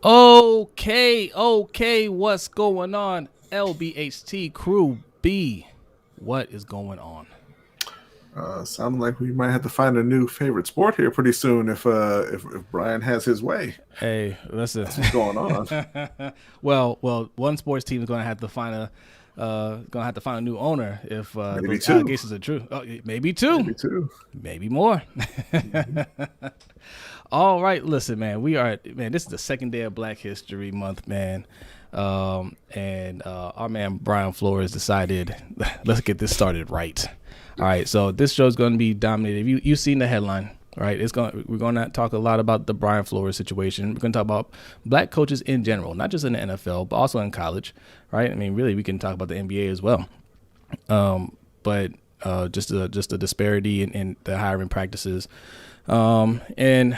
Okay, what's going on? LBHT Crew B, what is going on? Sounding like we might have to find a new favorite sport here pretty soon if Brian has his way. Hey, listen. That's what's going on. well, one sports team is going to have to find a new owner if Maybe those two. allegations are true. Oh, maybe two, Maybe two. maybe more. Mhm. All right, listen, man. This is the second day of Black History Month, man. And our man Brian Flores decided, let's get this started right. All right, so this show is going to be dominated. You've seen the headline, right? We're going to talk a lot about the Brian Flores situation. We're going to talk about black coaches in general, not just in the NFL, but also in college, right? I mean, really, we can talk about the NBA as well. But just the disparity in the hiring practices, and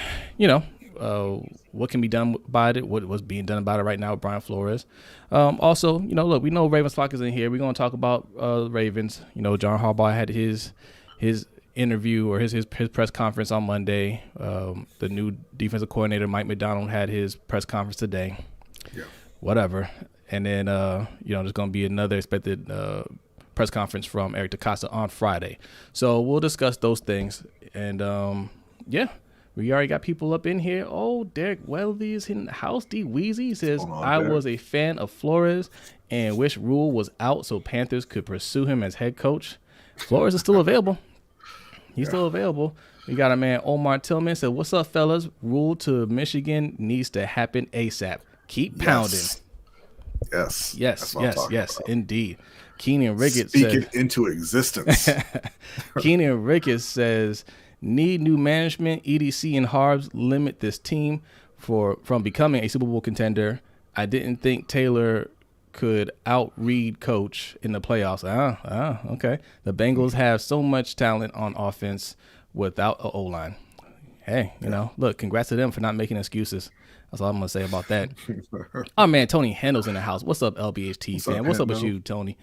what can be done about it, what was being done about it right now with Brian Flores. Also, look, we know Ravens Flock is in here. We're going to talk about Ravens. John Harbaugh had his interview or his press conference on Monday. The new defensive coordinator, Mike McDonald, had his press conference today. Yeah. Whatever. And then, there's going to be another expected press conference from Eric DeCosta on Friday. So we'll discuss those things. And, we already got people up in here. Oh, Derek Welly is in the house. D Weezy says, I was a fan of Flores and wish Rule was out so Panthers could pursue him as head coach. Flores is still available. He's still available. We got a man, Omar Tillman, said, what's up, fellas? Rule to Michigan needs to happen ASAP. Keep pounding. Yes, indeed. Keenan Ricketts Speak it into existence. Keenan Ricketts says, need new management. EDC and Harbs limit this team from becoming a Super Bowl contender. I didn't think Taylor could outread coach in the playoffs. Okay. The Bengals have so much talent on offense without an O-line. Hey, look, congrats to them for not making excuses. That's all I'm going to say about that. Oh, man, Tony Handel's in the house. What's up, LBHT fan? What's up with you, Tony?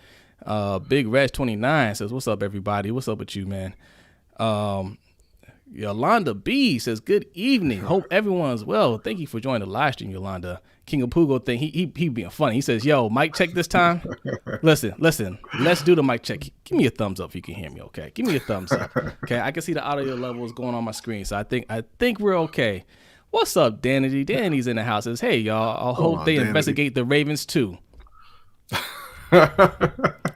Big Reg 29 says, what's up, everybody? What's up with you, man? Yolanda B says, good evening. Hope everyone's well. Thank you for joining the live stream, Yolanda. King of Pugo thing, he being funny. He says, yo, mic check this time. Listen, let's do the mic check. Give me a thumbs up if you can hear me, okay? Give me a thumbs up. Okay, I can see the audio levels going on my screen, so I think we're okay. What's up, Danny? Danny's in the house. Says, hey, y'all, I hope they investigate the Ravens too.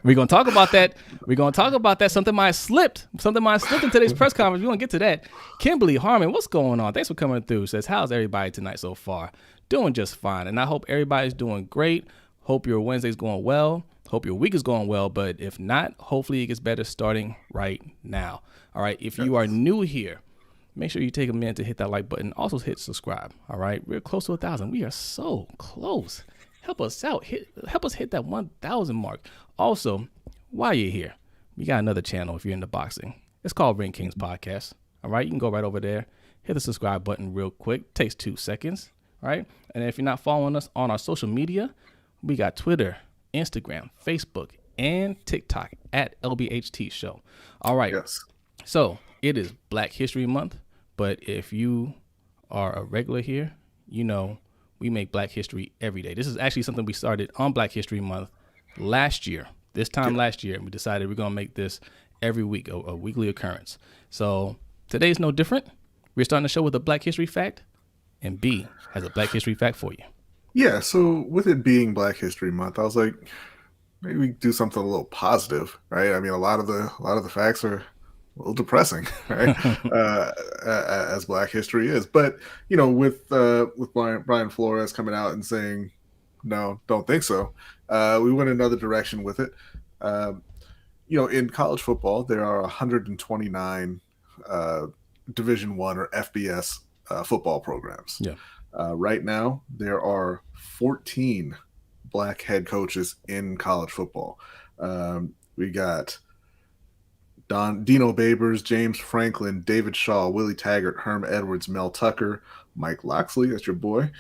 We're going to talk about that. Something might have slipped in today's press conference. We're going to get to that. Kimberly Harmon, what's going on? Thanks for coming through. Says, how's everybody tonight so far? Doing just fine. And I hope everybody's doing great. Hope your Wednesday's going well. Hope your week is going well. But if not, hopefully it gets better starting right now. All right. If you are new here, make sure you take a minute to hit that like button. Also hit subscribe. All right. We're close to 1,000. We are so close. Help us out. Help us hit that 1,000 mark. Also, while you're here, we got another channel if you're into boxing. It's called Ring Kings Podcast. All right, you can go right over there, hit the subscribe button real quick. Takes 2 seconds. All right, and if you're not following us on our social media, we got Twitter, Instagram, Facebook, and TikTok at LBHT Show. All right. Yes. So it is Black History Month, but if you are a regular here, we make Black history every day. This is actually something we started on Black History Month last year. Last year, and we decided we're going to make this every week, a weekly occurrence. So today's no different. We're starting the show with a Black History fact, and B has a Black History fact for you. Yeah, so with it being Black History Month, I was like, maybe we do something a little positive, right? I mean, a lot of the facts are a little depressing, right? As Black history is, but with Brian Flores coming out and saying, no, don't think so. We went another direction with it. In college football, there are 129 Division I or FBS football programs. Yeah. Right now, there are 14 black head coaches in college football. We got Dino Babers, James Franklin, David Shaw, Willie Taggart, Herm Edwards, Mel Tucker, Mike Loxley, that's your boy,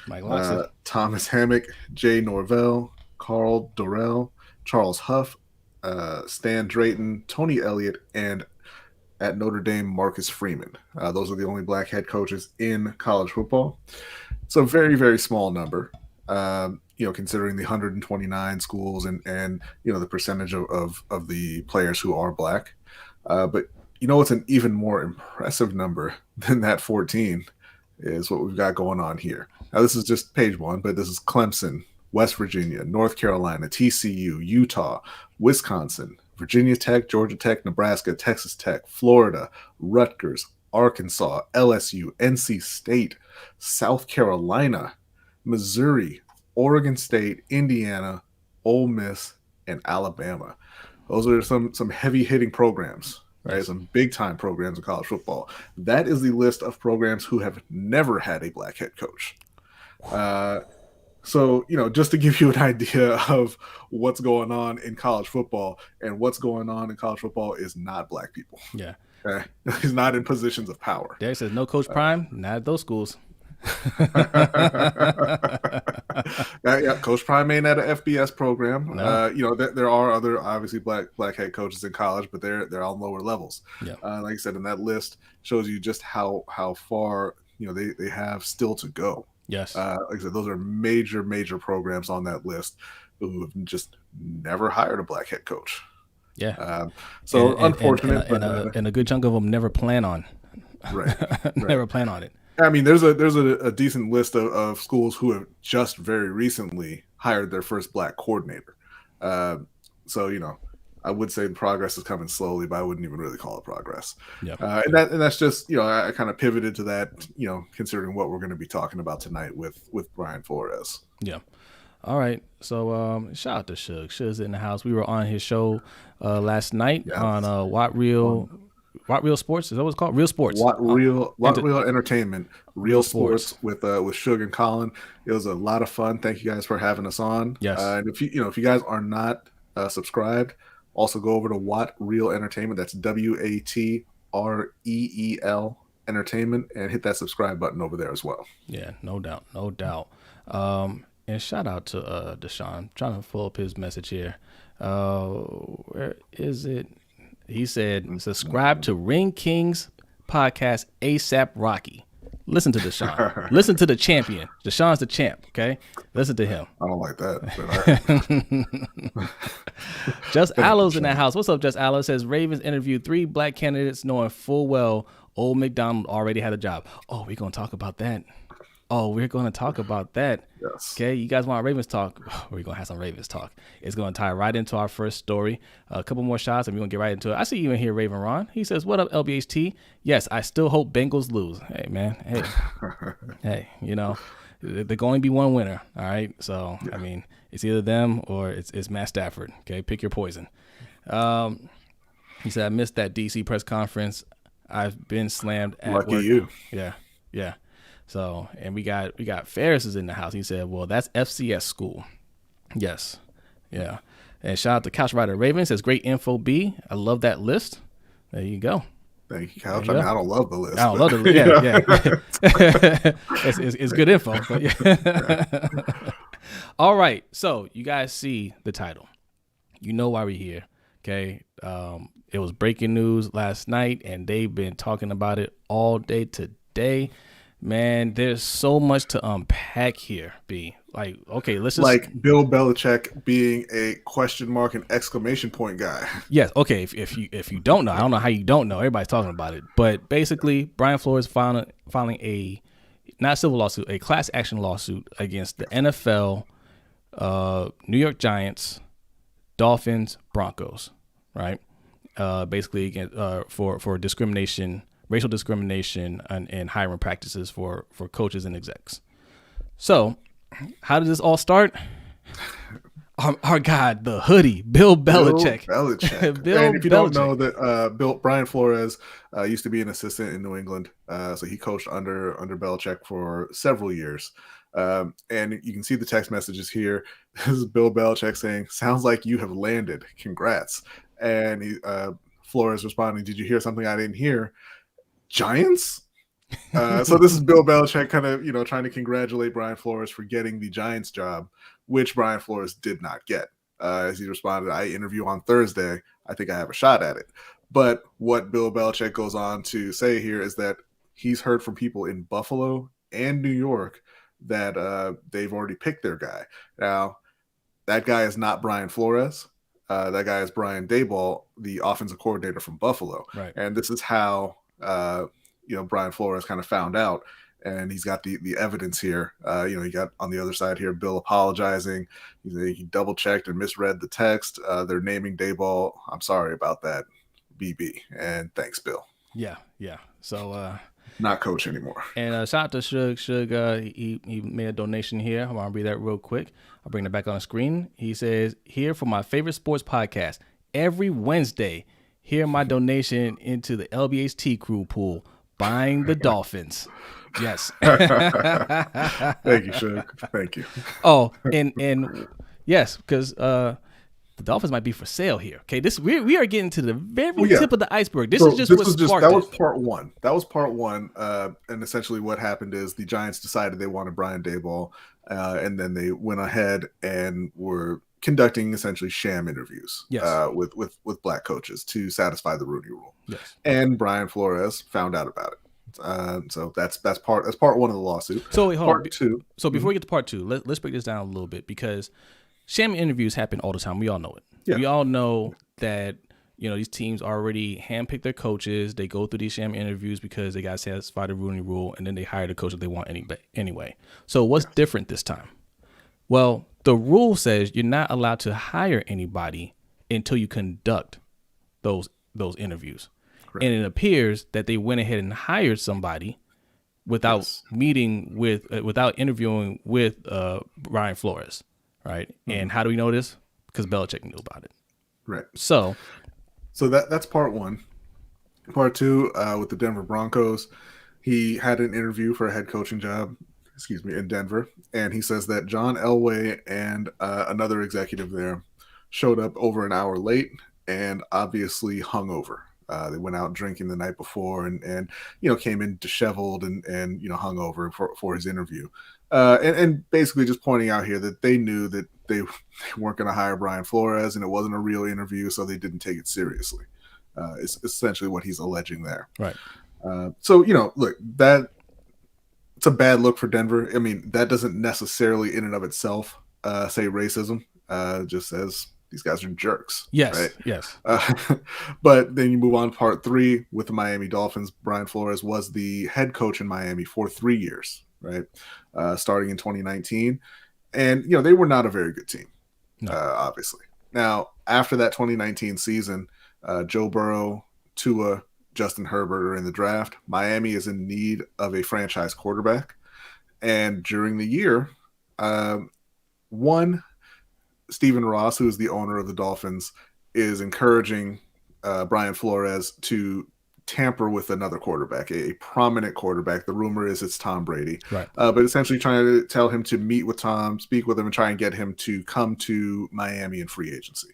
Thomas Hammock, Jay Norvell, Carl Dorrell, Charles Huff, Stan Drayton, Tony Elliott, and at Notre Dame, Marcus Freeman. Those are the only black head coaches in college football. It's a very, very small number, considering the 129 schools and the percentage of the players who are black. But what's an even more impressive number than that 14 is what we've got going on here. Now, this is just page one, but this is Clemson, West Virginia, North Carolina, TCU, Utah, Wisconsin, Virginia Tech, Georgia Tech, Nebraska, Texas Tech, Florida, Rutgers, Arkansas, LSU, NC State, South Carolina, Missouri, Oregon State, Indiana, Ole Miss, and Alabama. Those are some heavy hitting programs, right? Yes. Some big time programs in college football. That is the list of programs who have never had a black head coach. So, just to give you an idea of what's going on in college football, and what's going on in college football is not black people. Yeah. Okay? He's not in positions of power. Derek says no Coach Prime, not at those schools. Yeah, Coach Prime ain't at an FBS program. No. There are other obviously black head coaches in college, but they're on lower levels. Yeah. Like I said, in that list shows you just how far they have still to go. Yes. Like I said, those are major programs on that list who have just never hired a black head coach. Yeah. So unfortunate, and a good chunk of them never plan on. Right. Never plan on it. I mean, there's a decent list of schools who have just very recently hired their first black coordinator. So I would say the progress is coming slowly, but I wouldn't even really call it progress. Yeah. And that's just I kind of pivoted to that considering what we're going to be talking about tonight with Brian Flores. Yeah. All right. So shout out to Suge. Suge's in the house. We were on his show last night on What Real Sports. Is that what it's called? Real Sports. What Real Entertainment. Real Sports with Suge and Colin. It was a lot of fun. Thank you guys for having us on. Yes. And if you guys are not subscribed, also go over to What Real Entertainment. That's WATREEL Entertainment, and hit that subscribe button over there as well. Yeah, no doubt. And shout out to Deshaun. I'm trying to pull up his message here. Where is it? He said, subscribe to Ring Kings podcast ASAP Rocky. Listen to Deshaun. Listen to the champion. Deshaun's the champ, okay? Listen to him. I don't like that. Just Aloe's in the house. What's up, Just Aloe? Says Ravens interviewed 3 black candidates knowing full well Old McDonald already had a job. Oh, we're going to talk about that. Yes. Okay, you guys want Ravens talk? We're going to have some Ravens talk. It's going to tie right into our first story. A couple more shots, and we're going to get right into it. I see you in here, Raven Ron. He says, what up, LBHT? Yes, I still hope Bengals lose. Hey, man. Hey, they're going to be one winner, all right? So, yeah. I mean, it's either them or it's Matt Stafford. Okay, pick your poison. He said, I missed that D.C. press conference. I've been slammed at Lucky work. you. Yeah. So, and we got Ferris is in the house. He said, well, that's FCS school. Yes. Yeah. And shout out to Couch Rider Raven. Says, great info, B. I love that list. There you go. Thank you, Couch. I mean, I don't love the list. I don't love the list. Yeah. It's good info. But yeah. All right. So you guys see the title. You know why we're here. Okay. It was breaking news last night, and they've been talking about it all day today. Man, there's so much to unpack here, B. Like, okay, let's just... Like Bill Belichick being a question mark and exclamation point guy. Yes, okay, if you don't know, I don't know how you don't know. Everybody's talking about it. But basically, Brian Flores filing a, not civil lawsuit, a class action lawsuit against the NFL, New York Giants, Dolphins, Broncos, right? Basically, again, for discrimination, racial discrimination and hiring practices for coaches and execs. So, how did this all start? Our God, the hoodie, Bill Belichick. And if you don't know that Brian Flores used to be an assistant in New England, so he coached under Belichick for several years. And you can see the text messages here. This is Bill Belichick saying, "Sounds like you have landed. Congrats." And Flores responding, "Did you hear something I didn't hear? Giants?" So this is Bill Belichick kind of, trying to congratulate Brian Flores for getting the Giants job, which Brian Flores did not get. As he responded, "I interview on Thursday. I think I have a shot at it." But what Bill Belichick goes on to say here is that he's heard from people in Buffalo and New York that they've already picked their guy. Now, that guy is not Brian Flores. That guy is Brian Daboll, the offensive coordinator from Buffalo. Right. And this is how Brian Flores kind of found out. And he's got the evidence here. He got on the other side here, Bill apologizing. He double checked and misread the text. They're naming Daboll. I'm sorry about that, BB. And thanks, Bill. Yeah. So not coach anymore. And shout out to Shug. Shug, he made a donation here. I want to read that real quick. I'll bring it back on the screen. He says, here for my favorite sports podcast every Wednesday. Here my donation into the LBHT crew pool, buying the Dolphins. Yes. Thank you, Shug. Thank you. Oh, and yes, because the Dolphins might be for sale here. Okay, we are getting to the very tip of the iceberg. This is just what sparked that was part one. That was part one. And essentially what happened is the Giants decided they wanted Brian Daboll, and then they went ahead and were conducting essentially sham interviews with black coaches to satisfy the Rooney Rule. Yes. And Brian Flores found out about it. So that's part one of the lawsuit. So wait, hold part on. two. So before we get to part two, let's break this down a little bit, because sham interviews happen all the time. We all know it. Yeah. We all know that these teams already handpick their coaches. They go through these sham interviews because they got to satisfy the Rooney Rule, and then they hire the coach that they want anyway. So what's different this time? Well, the rule says you're not allowed to hire anybody until you conduct those interviews. Correct. And it appears that they went ahead and hired somebody without without interviewing with Brian Flores, right? Mm-hmm. And how do we know this? Because Belichick knew about it. Right. So that's part one. Part two, with the Denver Broncos, he had an interview for a head coaching job, in Denver, and he says that John Elway and another executive there showed up over an hour late and obviously hungover. They went out drinking the night before and came in disheveled and hungover for his interview. And basically just pointing out here that they knew that they weren't going to hire Brian Flores and it wasn't a real interview, so they didn't take it seriously. It's essentially what he's alleging there. Right. Look, that it's a bad look for Denver. I mean, that doesn't necessarily in and of itself say racism. Just says these guys are jerks. Yes, right? Yes. But then you move on to part three with the Miami Dolphins. Brian Flores was the head coach in Miami for 3 years, right? Starting in 2019. And, they were not a very good team, obviously. Now, after that 2019 season, Joe Burrow, Tua, Justin Herbert are in the draft. Miami is in need of a franchise quarterback. And during the year, Stephen Ross, who is the owner of the Dolphins, is encouraging Brian Flores to tamper with another quarterback, a prominent quarterback. The rumor is it's Tom Brady. Right. But essentially trying to tell him to meet with Tom, speak with him, and try and get him to come to Miami in free agency.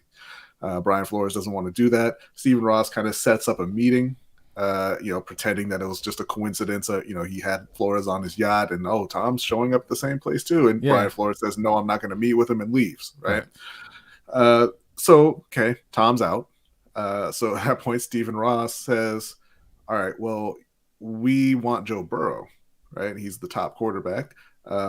Brian Flores doesn't want to do that. Stephen Ross kind of sets up a meeting, pretending that it was just a coincidence. He had Flores on his yacht and, Tom's showing up at the same place too. And Brian Flores says, no, I'm not going to meet with him, and leaves. Right. Okay, Tom's out. So at that point, Stephen Ross says, all right, well, we want Joe Burrow, right? He's the top quarterback.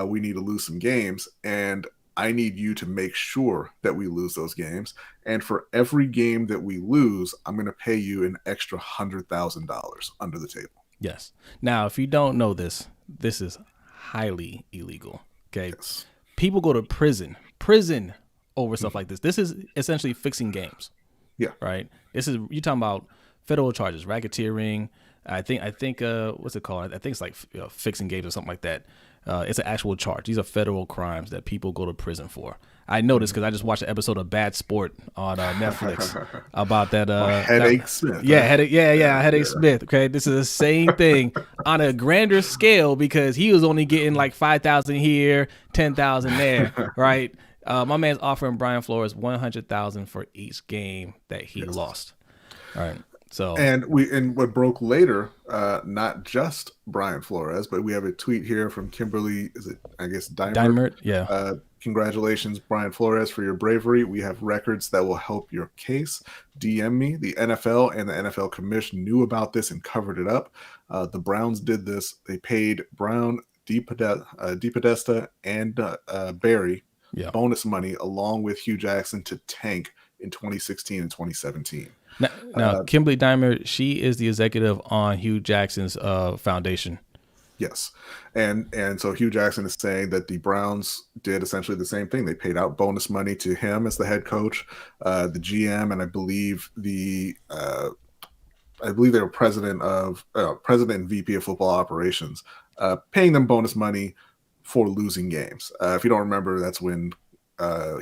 We need to lose some games, and I need you to make sure that we lose those games. And for every game that we lose, I'm going to pay you an extra $100,000 under the table. Yes. Now, if you don't know this is highly illegal. Okay. Yes. People go to prison over stuff like this. This is essentially fixing games. Yeah. Right. You're talking about federal charges, racketeering. I think what's it called? I think it's like fixing games or something like that. It's an actual charge. These are federal crimes that people go to prison for. I know this because I just watched an episode of Bad Sport on Netflix about that. Headache Smith. Yeah, Headache Smith. Okay, this is the same thing on a grander scale because he was only getting like 5,000 here, 10,000 there, right? My man's offering Brian Flores $100,000 for each game that he lost. All right. So and what broke later, not just Brian Flores, but we have a tweet here from Kimberly. Is it? I guess Dimert. Yeah. Congratulations, Brian Flores, for your bravery. We have records that will help your case. DM me. The NFL and the NFL Commission knew about this and covered it up. The Browns did this. They paid Brown, DePodesta, and Barry Yeah. bonus money along with Hugh Jackson to tank in 2016 and 2017. Now Kimberly Dimer, she is the executive on Hugh Jackson's foundation. Yes. And so Hugh Jackson is saying that the Browns did essentially the same thing. They paid out bonus money to him as the head coach, the GM, and I believe they were president and VP of football operations, paying them bonus money for losing games. If you don't remember, that's when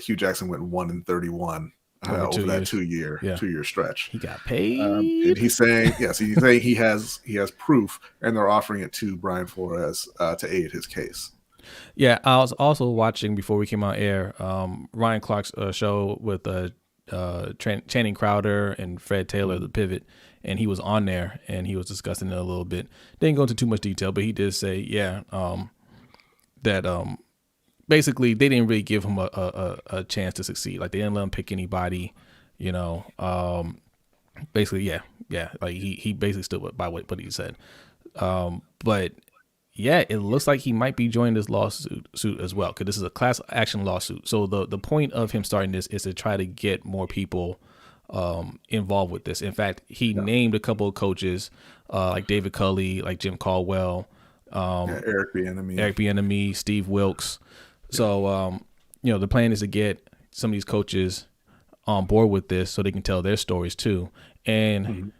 Hugh Jackson went 1-31 over that 2-year stretch. He got paid. And he's saying he has proof, and they're offering it to Brian Flores to aid his case. Yeah, I was also watching before we came on air Ryan Clark's show with Channing Crowder and Fred Taylor, the Pivot, and he was on there and he was discussing it a little bit. Didn't go into too much detail, but he did say, that basically they didn't really give him a chance to succeed. Like they didn't let him pick anybody, basically, like he basically stood by what he said. But yeah, it looks like he might be joining this lawsuit as well, because this is a class action lawsuit. So the point of him starting this is to try to get more people involved with this. In fact, he named a couple of coaches like David Culley, like Jim Caldwell, Eric Bieniemy, Steve Wilkes. So the plan is to get some of these coaches on board with this so they can tell their stories too, and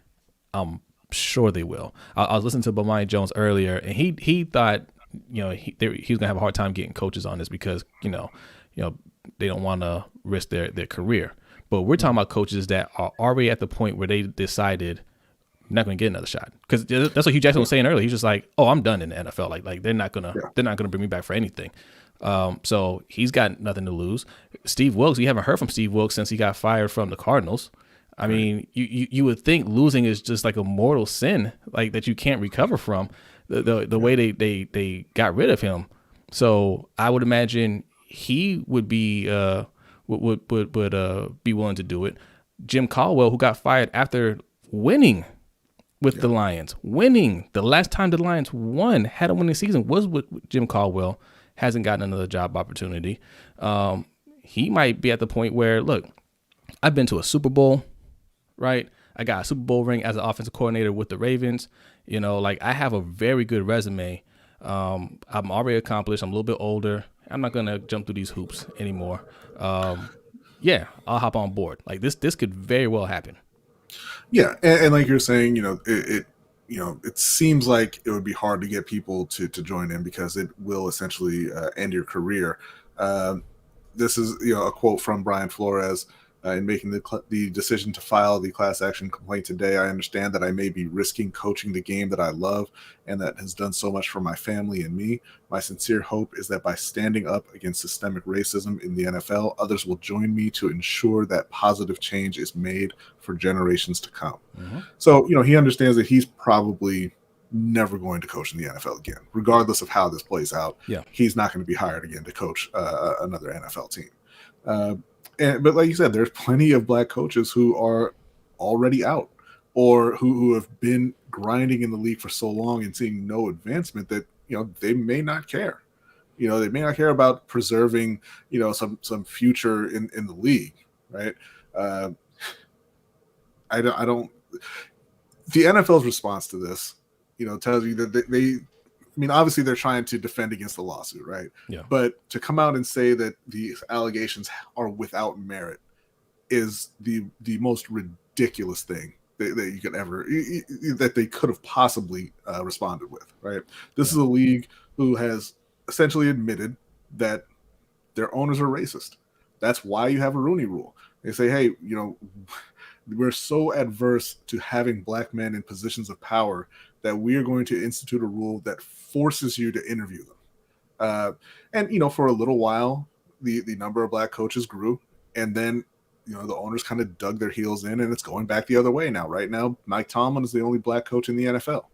I'm sure they will. I was listening to Bomani Jones earlier, and he thought he was gonna have a hard time getting coaches on this because they don't want to risk their career. But we're talking about coaches that are already at the point where they decided not going to get another shot, because that's what Hugh Jackson was saying earlier. He's just like, "Oh, I'm done in the NFL. Like they're not gonna bring me back for anything." So he's got nothing to lose. Steve Wilkes, we haven't heard from Steve Wilkes since he got fired from the Cardinals. I mean, you would think losing is just like a mortal sin, like that you can't recover from. The way they got rid of him. So I would imagine he would be would be willing to do it. Jim Caldwell, who got fired after winning with the Lions, the last time the Lions had a winning season was with Jim Caldwell. Hasn't gotten another job opportunity. He might be at the point where, look, I've been to a Super Bowl, right? I got a Super Bowl ring as an offensive coordinator with the Ravens. Like I have a very good resume. I'm already accomplished. I'm a little bit older. I'm not gonna jump through these hoops anymore. I'll hop on board. Like this could very well happen. Yeah, and like you're saying, it seems like it would be hard to get people to join in because it will essentially end your career. This is a quote from Brian Flores. In making the decision to file the class action complaint today, I understand that I may be risking coaching the game that I love and that has done so much for my family and me. My sincere hope is that by standing up against systemic racism in the NFL, others will join me to ensure that positive change is made for generations to come. Mm-hmm. So, he understands that he's probably never going to coach in the NFL again, regardless of how this plays out. Yeah. He's not going to be hired again to coach another NFL team. But like you said, there's plenty of black coaches who are already out or who have been grinding in the league for so long and seeing no advancement that, they may not care. They may not care about preserving, some future in the league, right? I don't. The NFL's response to this, tells you that they obviously they're trying to defend against the lawsuit, right? Yeah. But to come out and say that these allegations are without merit is the most ridiculous thing that you could ever, that they could have possibly responded with, right? This is a league who has essentially admitted that their owners are racist. That's why you have a Rooney Rule. They say, hey, we're so adverse to having black men in positions of power that we are going to institute a rule that forces you to interview them. And for a little while, the number of black coaches grew, and then the owners kind of dug their heels in, and it's going back the other way now. Right now, Mike Tomlin is the only black coach in the NFL.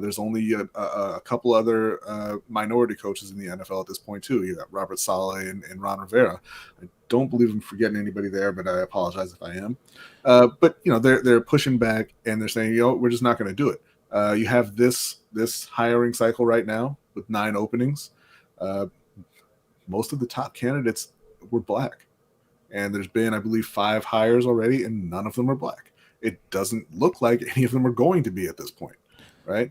There's only a couple other minority coaches in the NFL at this point too. You got Robert Saleh and Ron Rivera. I don't believe I'm forgetting anybody there, but I apologize if I am. But they're pushing back and they're saying, we're just not going to do it. You have this hiring cycle right now with 9 openings. Most of the top candidates were black, and there's been, I believe, 5 hires already, and none of them are black. It doesn't look like any of them are going to be at this point, right?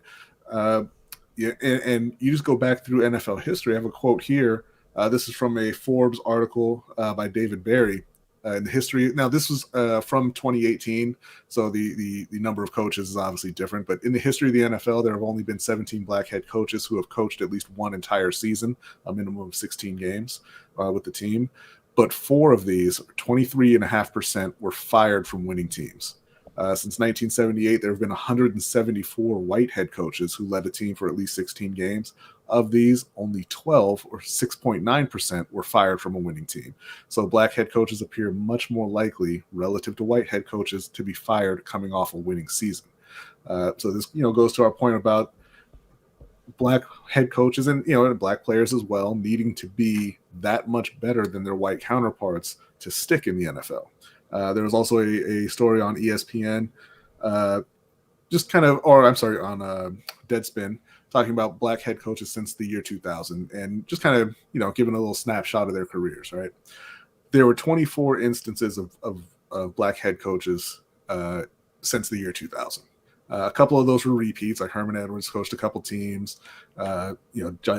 Yeah, and you just go back through NFL history. I have a quote here. This is from a Forbes article by David Barry. In the history, now this was from 2018, so the number of coaches is obviously different. But in the history of the NFL, there have only been 17 black head coaches who have coached at least one entire season, a minimum of 16 games with the team. But 4 of these, 23.5%, were fired from winning teams. Since 1978, there have been 174 white head coaches who led a team for at least 16 games. Of these, only 12, or 6.9%, were fired from a winning team. So black head coaches appear much more likely, relative to white head coaches, to be fired coming off a winning season. So this, goes to our point about black head coaches and black players as well needing to be that much better than their white counterparts to stick in the NFL. There was also a story on ESPN, on Deadspin, talking about black head coaches since the year 2000 and just kind of, giving a little snapshot of their careers, right? There were 24 instances of black head coaches since the year 2000. A couple of those were repeats, like Herman Edwards coached a couple teams.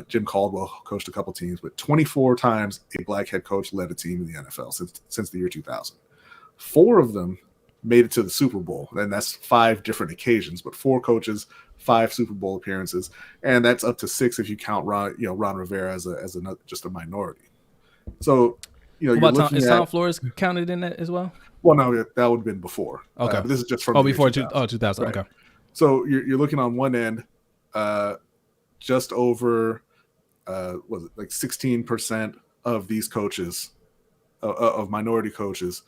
Jim Caldwell coached a couple teams, but 24 times a black head coach led a team in the NFL since the year 2000. 4 of them made it to the Super Bowl, and that's 5 different occasions, but 4 coaches, 5 Super Bowl appearances, and that's up to 6 if you count Ron Rivera as just a minority. So, you're looking is Tom Flores counted in that as well? Well, no, that would have been before. Okay, but this is just from before 2000. 2000. Right. Okay. So you're looking on one end, just over, was it like 16% of these coaches, of minority coaches,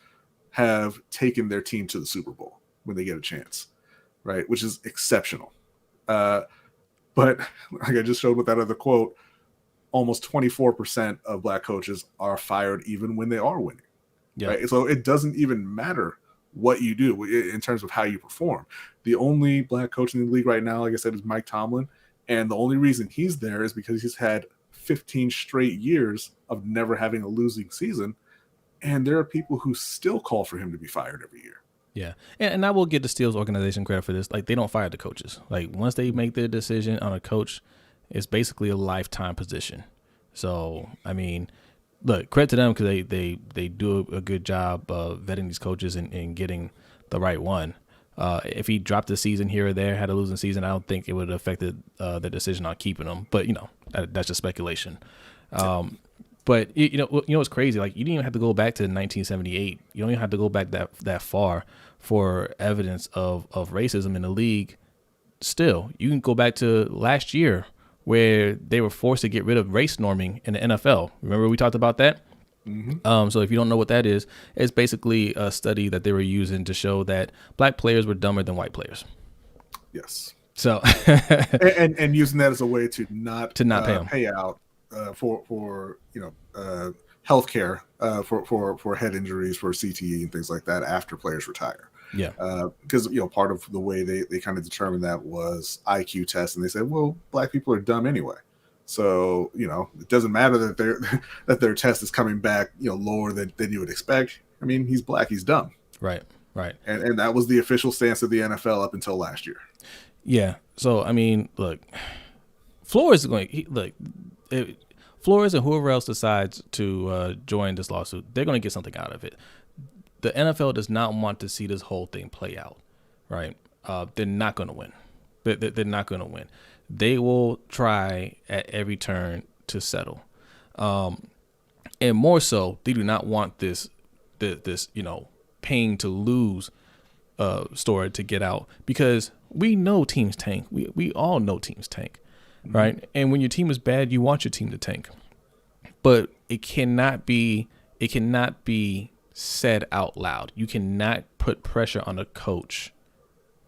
have taken their team to the Super Bowl when they get a chance, right? Which is exceptional. But like I just showed with that other quote, almost 24% of black coaches are fired even when they are winning. Yeah. Right? So it doesn't even matter what you do in terms of how you perform. The only black coach in the league right now, like I said, is Mike Tomlin. And the only reason he's there is because he's had 15 straight years of never having a losing season. And there are people who still call for him to be fired every year. Yeah. And I will give the Steelers organization credit for this. Like, they don't fire the coaches. Like, once they make their decision on a coach, it's basically a lifetime position. So, I mean, look, credit to them because they do a good job vetting these coaches and getting the right one. If he dropped a season here or there, had a losing season, I don't think it would have affected the decision on keeping him. But, that's just speculation. But what's crazy? Like, you didn't even have to go back to 1978. You don't even have to go back that far for evidence of racism in the league. Still, you can go back to last year where they were forced to get rid of race norming in the NFL. Remember we talked about that? Mm-hmm. So if you don't know what that is, it's basically a study that they were using to show that black players were dumber than white players. Yes. So and using that as a way to not pay out for healthcare for head injuries, for CTE and things like that after players retire. Yeah. Because part of the way they kind of determined that was IQ tests, and they said, well, black people are dumb anyway. So, it doesn't matter that their test is coming back, lower than you would expect. I mean, he's black, he's dumb. Right. And that was the official stance of the NFL up until last year. Yeah. So, I mean, look, Flores is going Flores and whoever else decides to join this lawsuit, they're going to get something out of it. The NFL does not want to see this whole thing play out, right? They're not going to win. They're not going to win. They will try at every turn to settle. And more so, they do not want this paying to lose story to get out, because we know teams tank. We all know teams tank, right? And when your team is bad, you want your team to tank. But it cannot be said out loud. You cannot put pressure on a coach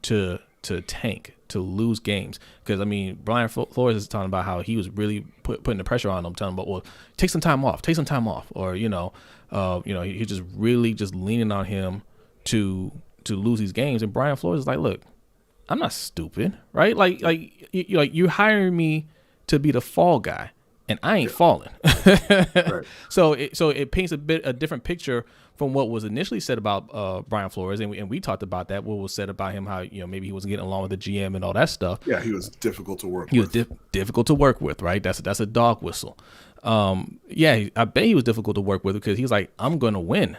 to to tank, to lose games. Because I mean, Brian Flores is talking about how he was really putting the pressure on them, telling them, well, take some time off, or he's just really just leaning on him to lose these games. And Brian Flores is like, look, I'm not stupid, right? Like you're hiring me to be the fall guy, and I ain't falling. Right. So it paints a different picture from what was initially said about Brian Flores, and we talked about that. What was said about him, how maybe he wasn't getting along with the GM and all that stuff. Yeah, he was difficult to work with. He was difficult to work with, right? That's a dog whistle. I bet he was difficult to work with because he's like, I'm gonna win.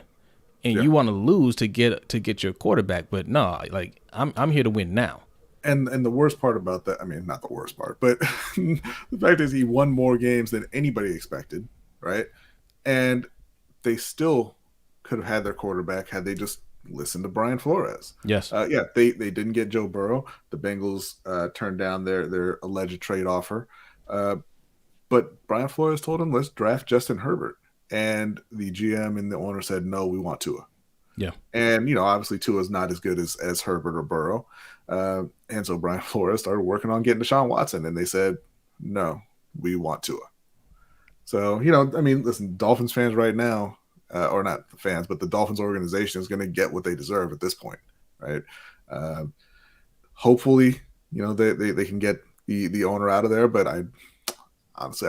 And you want to lose to get your quarterback, but no, like I'm here to win now. And the worst part about that, I mean, not the worst part, but the fact is he won more games than anybody expected, right? And they still could have had their quarterback had they just listened to Brian Flores. Yes. They didn't get Joe Burrow. The Bengals turned down their alleged trade offer, but Brian Flores told them, let's draft Justin Herbert. And the GM and the owner said, no, we want Tua. Yeah. And, obviously Tua is not as good as Herbert or Burrow. And so Brian Flores started working on getting Deshaun Watson. And they said, no, we want Tua. So, I mean, listen, Dolphins fans right now, or not the fans, but the Dolphins organization is going to get what they deserve at this point, right? Hopefully, they can get the owner out of there. But I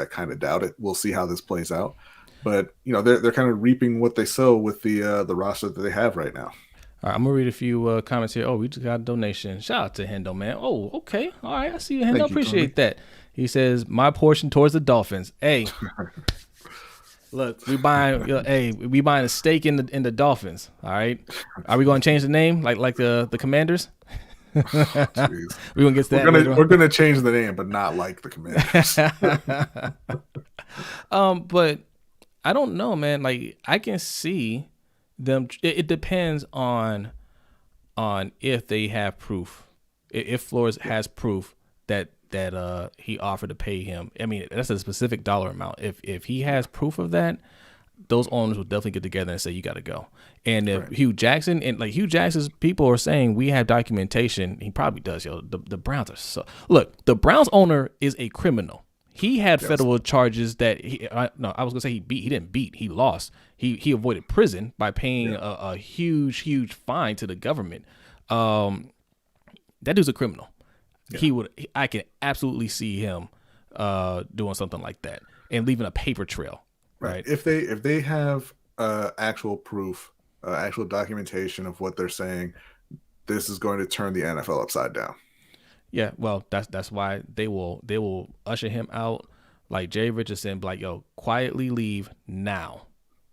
kind of doubt it. We'll see how this plays out. But they're kind of reaping what they sow with the roster that they have right now. All right, I'm gonna read a few comments here. Oh, we just got a donation. Shout out to Hendo, man. Oh, okay. All right, I see you, Hendo. Appreciate that. He says, my portion towards the Dolphins. Hey, look, we buying a stake in the Dolphins. All right, are we going to change the name like the Commanders? We're gonna get to that. We're gonna change the name, but not like the Commanders. But I don't know, man. Like I can see them. It depends on if they have proof. If Flores has proof that he offered to pay him. I mean, that's a specific dollar amount. If he has proof of that, those owners will definitely get together and say you got to go. And if Hugh Jackson and Hugh Jackson's people are saying we have documentation, he probably does. The Browns are so look. The Browns owner is a criminal. He had federal charges that I was gonna say he beat. He didn't beat. He lost. He avoided prison by paying a huge fine to the government. That dude's a criminal. Yeah. I can absolutely see him doing something like that and leaving a paper trail. Right. If they have actual proof, actual documentation of what they're saying, this is going to turn the NFL upside down. Yeah, well, that's why they will usher him out like Jay Richardson, like, yo, quietly leave now,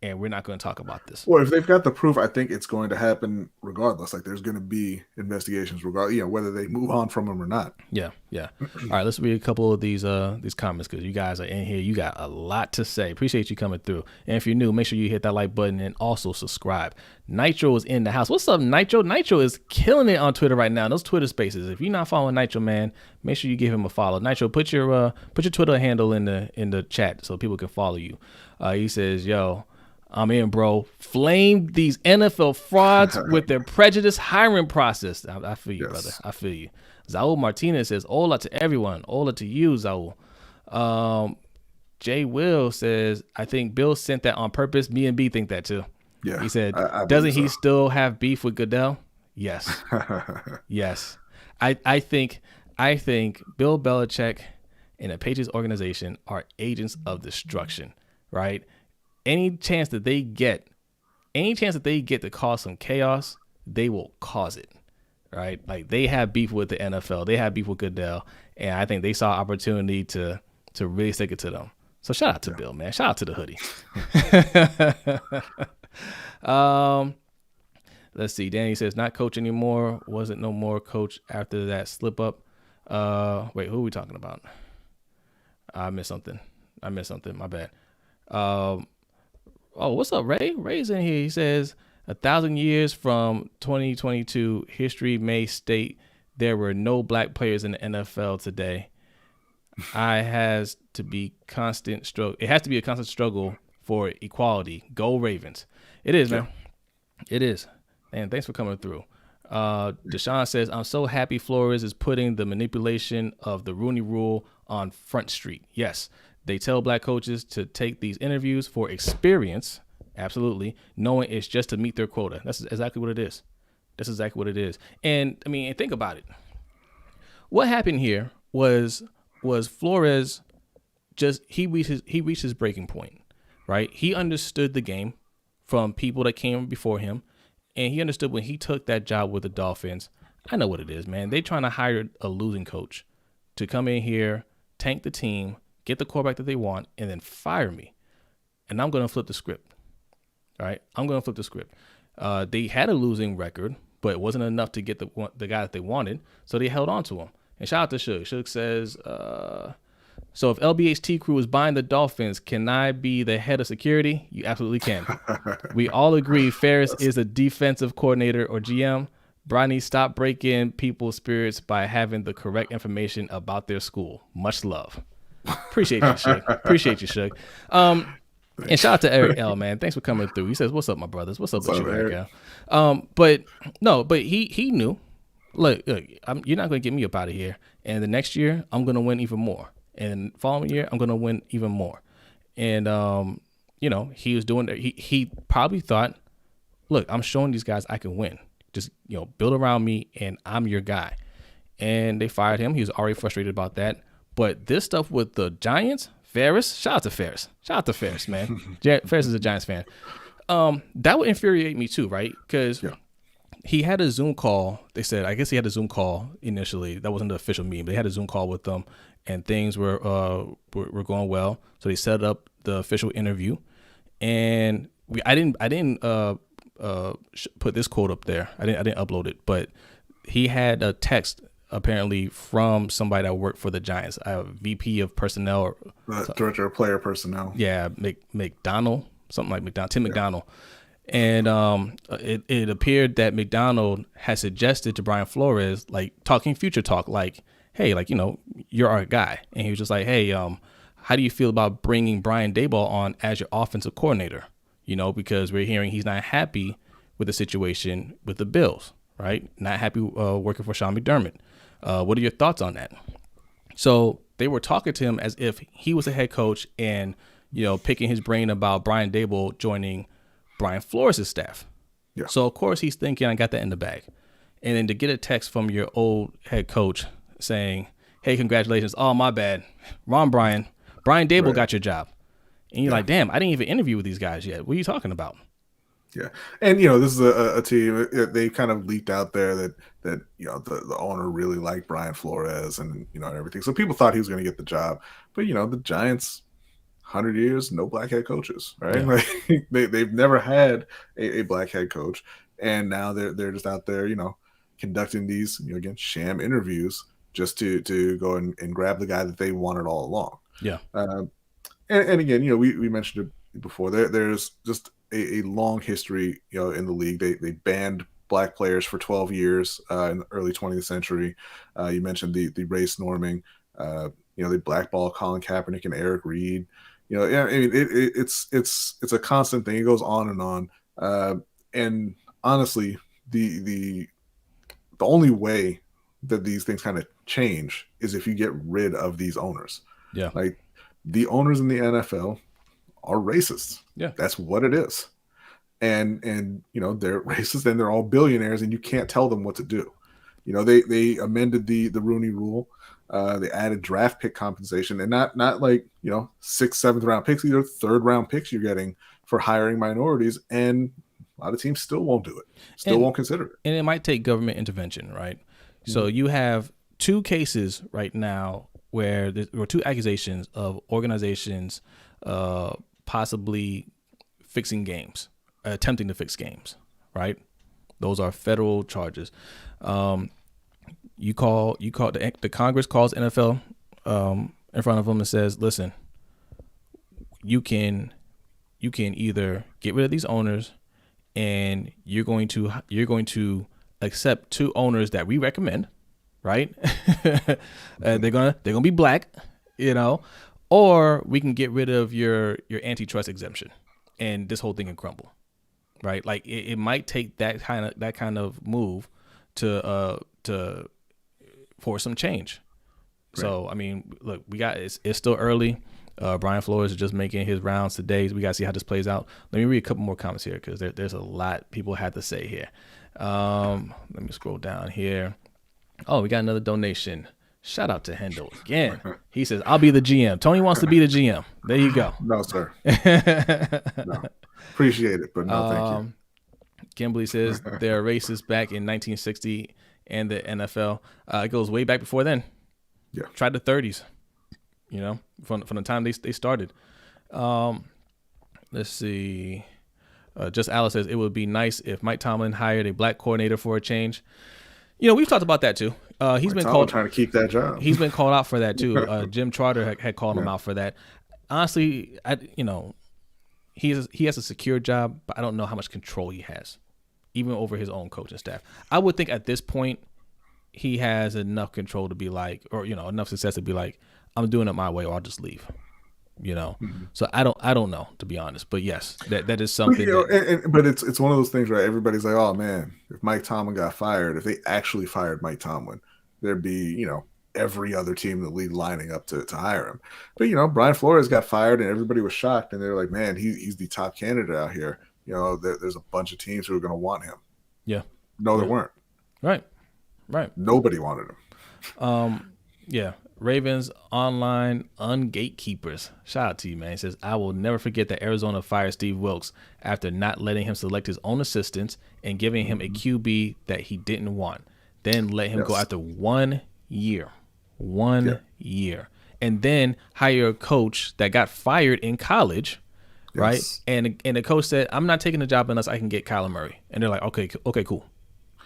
and we're not going to talk about this. Well, if they've got the proof, I think it's going to happen regardless. Like, there's going to be investigations regardless, whether they move on from them or not. Yeah. All right, let's read a couple of these comments because you guys are in here. You got a lot to say. Appreciate you coming through. And if you're new, make sure you hit that like button and also subscribe. Nitro is in the house. What's up, Nitro? Nitro is killing it on Twitter right now. Those Twitter Spaces. If you're not following Nitro, man, make sure you give him a follow. Nitro, put your Twitter handle in the chat so people can follow you. He says, yo, I'm in, bro. Flame these NFL frauds with their prejudice hiring process. I feel you, brother. I feel you. Zaul Martinez says, hola to everyone. Hola to you, Zaul. Jay Will says, I think Bill sent that on purpose. Me and B think that too. Yeah. He said, doesn't he still have beef with Goodell? Yes. Yes. I think Bill Belichick and the Patriots organization are agents of destruction, right? Any chance that they get to cause some chaos, they will cause it, right? Like they have beef with the NFL, they have beef with Goodell, and I think they saw opportunity to really stick it to them. So shout out to Bill, man. Shout out to the hoodie. Let's see. Danny says not coach anymore. Wasn't no more coach after that slip up. Wait, who are we talking about? I missed something. My bad. Oh, what's up, Ray? Ray's in here. He says 1,000 years from 2022, history may state there were no black players in the NFL today. It has to be a constant struggle for equality. Go Ravens. It is, man. It is. And thanks for coming through. Deshaun says, I'm so happy Flores is putting the manipulation of the Rooney Rule on Front Street. Yes, they tell black coaches to take these interviews for experience, absolutely, knowing it's just to meet their quota. That's exactly what it is. That's exactly what it is. And, I mean, think about it. What happened here was Flores just he reached his breaking point, right? He understood the game from people that came before him. And he understood when he took that job with the Dolphins, I know what it is, man. They trying to hire a losing coach to come in here, tank the team, get the quarterback that they want, and then fire me. And I'm going to flip the script. All right? I'm going to flip the script. They had a losing record, but it wasn't enough to get the guy that they wanted, so they held on to him. And shout out to Suge. Suge says, so if LBHT crew is buying the Dolphins, can I be the head of security? You absolutely can. We all agree Ferris is a defensive coordinator or GM. Brodny, stop breaking people's spirits by having the correct information about their school. Much love. Appreciate you, Suge. Appreciate you, Suge. And shout out to Eric L, man. Thanks for coming through. He says, what's up, my brothers? What's up with you, Eric L? But he knew. Look, you're not going to get me up out of here. And the next year, I'm going to win even more. And the following year, I'm going to win even more. And, he was doing that. He probably thought, look, I'm showing these guys I can win. Just, build around me and I'm your guy. And they fired him. He was already frustrated about that. But this stuff with the Giants, Ferris, shout out to Ferris, man. Ferris is a Giants fan. That would infuriate me too, right? Because he had a Zoom call. They said, I guess he had a Zoom call initially. That wasn't the official meeting, but they had a Zoom call with them. And things were going well, so they set up the official interview, and I didn't put this quote up there. I didn't upload it, but he had a text apparently from somebody that worked for the Giants, a VP of personnel, director of player personnel. Yeah, McDonald, something like McDonald, Tim McDonald, and it appeared that McDonald had suggested to Brian Flores, like talking future talk, like, hey, you're our guy. And he was just like, hey, how do you feel about bringing Brian Daboll on as your offensive coordinator? Because we're hearing he's not happy with the situation with the Bills, right? Not happy working for Sean McDermott. What are your thoughts on that? So they were talking to him as if he was a head coach and, picking his brain about Brian Daboll joining Brian Flores' staff. Yeah. So, of course, he's thinking, I got that in the bag. And then to get a text from your old head coach saying, hey, congratulations. Oh, my bad. Wrong, Brian Daboll got your job. And you're like, damn, I didn't even interview with these guys yet. What are you talking about? Yeah. And, this is a team, they kind of leaked out there that the owner really liked Brian Flores and, and everything. So people thought he was going to get the job. But, the Giants, 100 years, no black head coaches, right? Yeah. They've never had a black head coach. And now they're just out there, conducting these, again, sham interviews just to go and grab the guy that they wanted all along. Yeah. And again, we mentioned it before. There's just a long history, in the league. They banned black players for 12 years in the early 20th century. You mentioned the race norming. They blackball Colin Kaepernick and Eric Reed. It's a constant thing. It goes on and on. And honestly, the only way that these things kind of change is if you get rid of these owners. Yeah. Like the owners in the NFL are racist. Yeah. That's what it is. And they're racist and they're all billionaires and you can't tell them what to do. They amended the Rooney Rule. They added draft pick compensation and not like, 6th, 7th round picks. These are 3rd round picks you're getting for hiring minorities. And a lot of teams still won't do it. Won't consider it. And it might take government intervention, right? Mm-hmm. So you have 2 cases right now where there were 2 accusations of organizations possibly fixing games, attempting to fix games, right? Those are federal charges. The Congress calls NFL in front of them and says, listen, you can either get rid of these owners and you're going to accept 2 owners that we recommend, right? They're gonna be black, or we can get rid of your antitrust exemption and this whole thing can crumble, right? Like it might take that kind of move to for some change. Right. So I mean, look, it's still early. Brian Flores is just making his rounds today. We got to see how this plays out. Let me read a couple more comments here because there's a lot people had to say here. Let me scroll down here. Oh, we got another donation. Shout out to Hendo again. He says, I'll be the GM. Tony wants to be the GM. There you go. No, sir. No. Appreciate it, but no, thank you. Kimberly says they're racist back in 1960 and the NFL. It goes way back before then. Yeah. Tried the 30s. You know, from the time they started. Let's see. Just Alice says it would be nice if Mike Tomlin hired a black coordinator for a change. You know, we've talked about that too. He's been trying to keep that job. He's been called out for that too. Jim Trotter had called him out for that. Honestly, he has a secure job, but I don't know how much control he has, even over his own coaching staff. I would think at this point he has enough control to be like, or enough success to be like, I'm doing it my way, or I'll just leave. So I don't know, to be honest. But yes, that is something. But it's one of those things where everybody's like, oh man, if Mike Tomlin got fired, if they actually fired Mike Tomlin, there'd be every other team in the league lining up to hire him. But Brian Flores got fired, and everybody was shocked, and they're like, man, he's the top candidate out here. There's a bunch of teams who are going to want him. Yeah. No, there weren't. Right. Nobody wanted him. Yeah. Ravens online ungatekeepers. Shout out to you, man. He says, I will never forget that Arizona fired Steve Wilkes after not letting him select his own assistants and giving him a QB that he didn't want. Then let him go after 1 year. 1 year. And then hire a coach that got fired in college, right? And the coach said, I'm not taking the job unless I can get Kyler Murray. And they're like, okay, cool.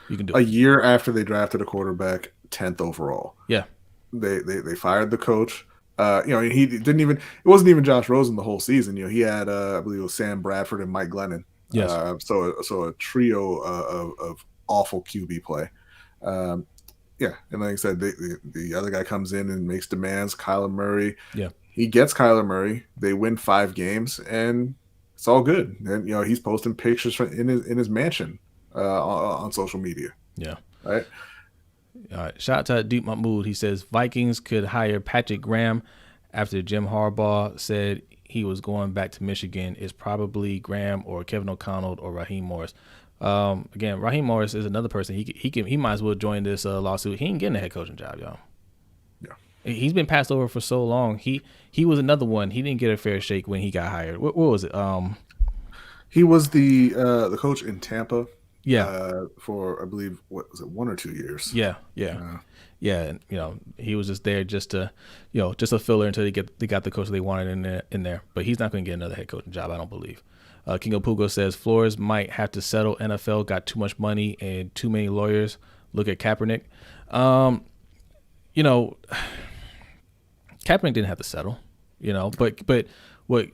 You can do it. A year after they drafted a quarterback, 10th overall. Yeah. They fired the coach. He didn't even. It wasn't even Josh Rosen the whole season. He had I believe it was Sam Bradford and Mike Glennon. Yes. So a trio of awful QB play. And like I said, the other guy comes in and makes demands. Kyler Murray. Yeah. He gets Kyler Murray. They win 5 games, and it's all good. And he's posting pictures in his mansion on social media. Yeah. Right. All right. Shout out to Deep Mahmood. He says Vikings could hire Patrick Graham after Jim Harbaugh said he was going back to Michigan. It's probably Graham or Kevin O'Connell or Raheem Morris. Again, Raheem Morris is another person. He might as well join this lawsuit. He ain't getting a head coaching job, y'all. Yeah. He's been passed over for so long. He was another one. He didn't get a fair shake when he got hired. What was it? He was the coach in Tampa. Yeah. For I believe 1 or 2 years. Yeah. And he was just there just to just a filler until they got the coach they wanted in there. But he's not going to get another head coaching job, I don't believe. King of Pugo says Flores might have to settle. NFL got too much money and too many lawyers. Look at Kaepernick. Kaepernick didn't have to settle. But what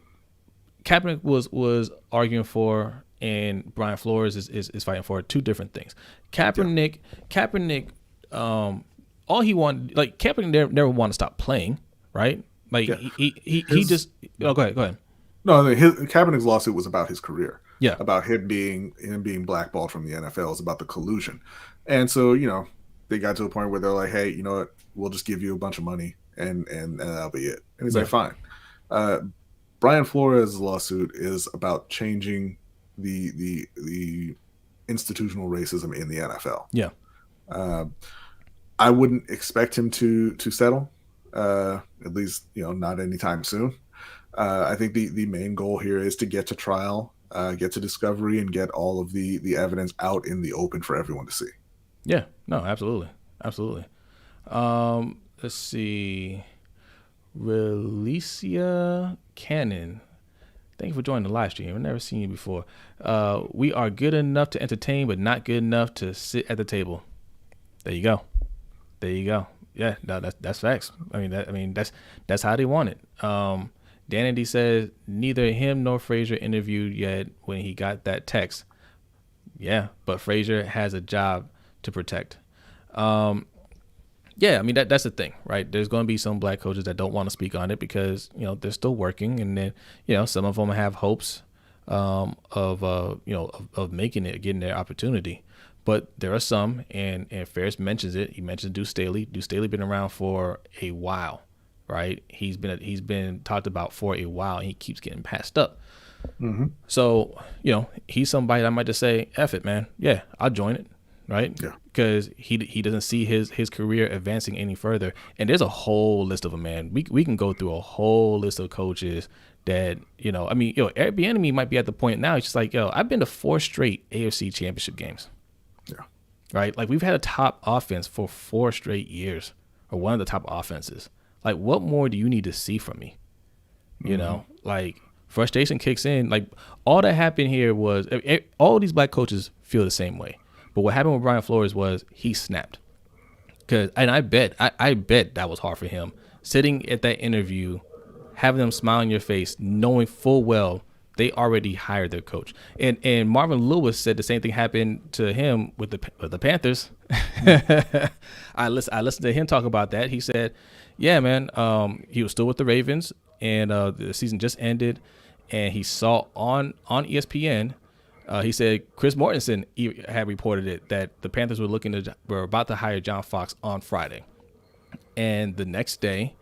Kaepernick was arguing for and Brian Flores is fighting for two different things. Kaepernick, all he wanted, like Kaepernick never wanted to stop playing, right? Like he just. Oh, go ahead. No, Kaepernick's lawsuit was about his career. Yeah, about him being blackballed from the NFL. It's about the collusion, and so they got to a point where they're like, hey, you know what? We'll just give you a bunch of money, and that'll be it. And he's like, fine. Brian Flores' lawsuit is about changing the institutional racism in the NFL. Yeah. I wouldn't expect him to settle, at least not anytime soon. I think the main goal here is to get to trial, get to discovery, and get all of the evidence out in the open for everyone to see. Yeah. No, absolutely. Let's see. Relicia Cannon. Thank you for joining the live stream. I've never seen you before. We are good enough to entertain, but not good enough to sit at the table. There you go. Yeah, no, that's facts. That's how they want it. Danity says neither him nor Frazier interviewed yet when he got that text. Yeah, but Frazier has a job to protect. Yeah, that's the thing, right? There's going to be some black coaches that don't want to speak on it because they're still working, and then some of them have hopes of making it, getting their opportunity. but there are some, and Ferris mentions it. He mentions Deuce Staley. Deuce Staley been around for a while, right? He's been talked about for a while, and he keeps getting passed up. Mm-hmm. So, he's somebody that I might just say, F it, man. Yeah, I'll join it, right? Yeah. Because he doesn't see his career advancing any further. And there's a whole list of them, man. We can go through a whole list of coaches that, Eric Bieniemy might be at the point now. It's just like, I've been to 4 straight AFC championship games. Yeah. Right? Like, we've had a top offense for 4 straight years, or one of the top offenses. Like, what more do you need to see from me? Like, frustration kicks in. Like, all that happened here was all these black coaches feel the same way. But what happened with Brian Flores was he snapped. And I bet that was hard for him. Sitting at that interview, having them smile on your face, knowing full well they already hired their coach. And Marvin Lewis said the same thing happened to him with the Panthers. I listened to him talk about that. He said, yeah, man, he was still with the Ravens, and the season just ended, and he saw on ESPN, he said Chris Mortensen had reported it, that the Panthers were about to hire John Fox on Friday. And the next day,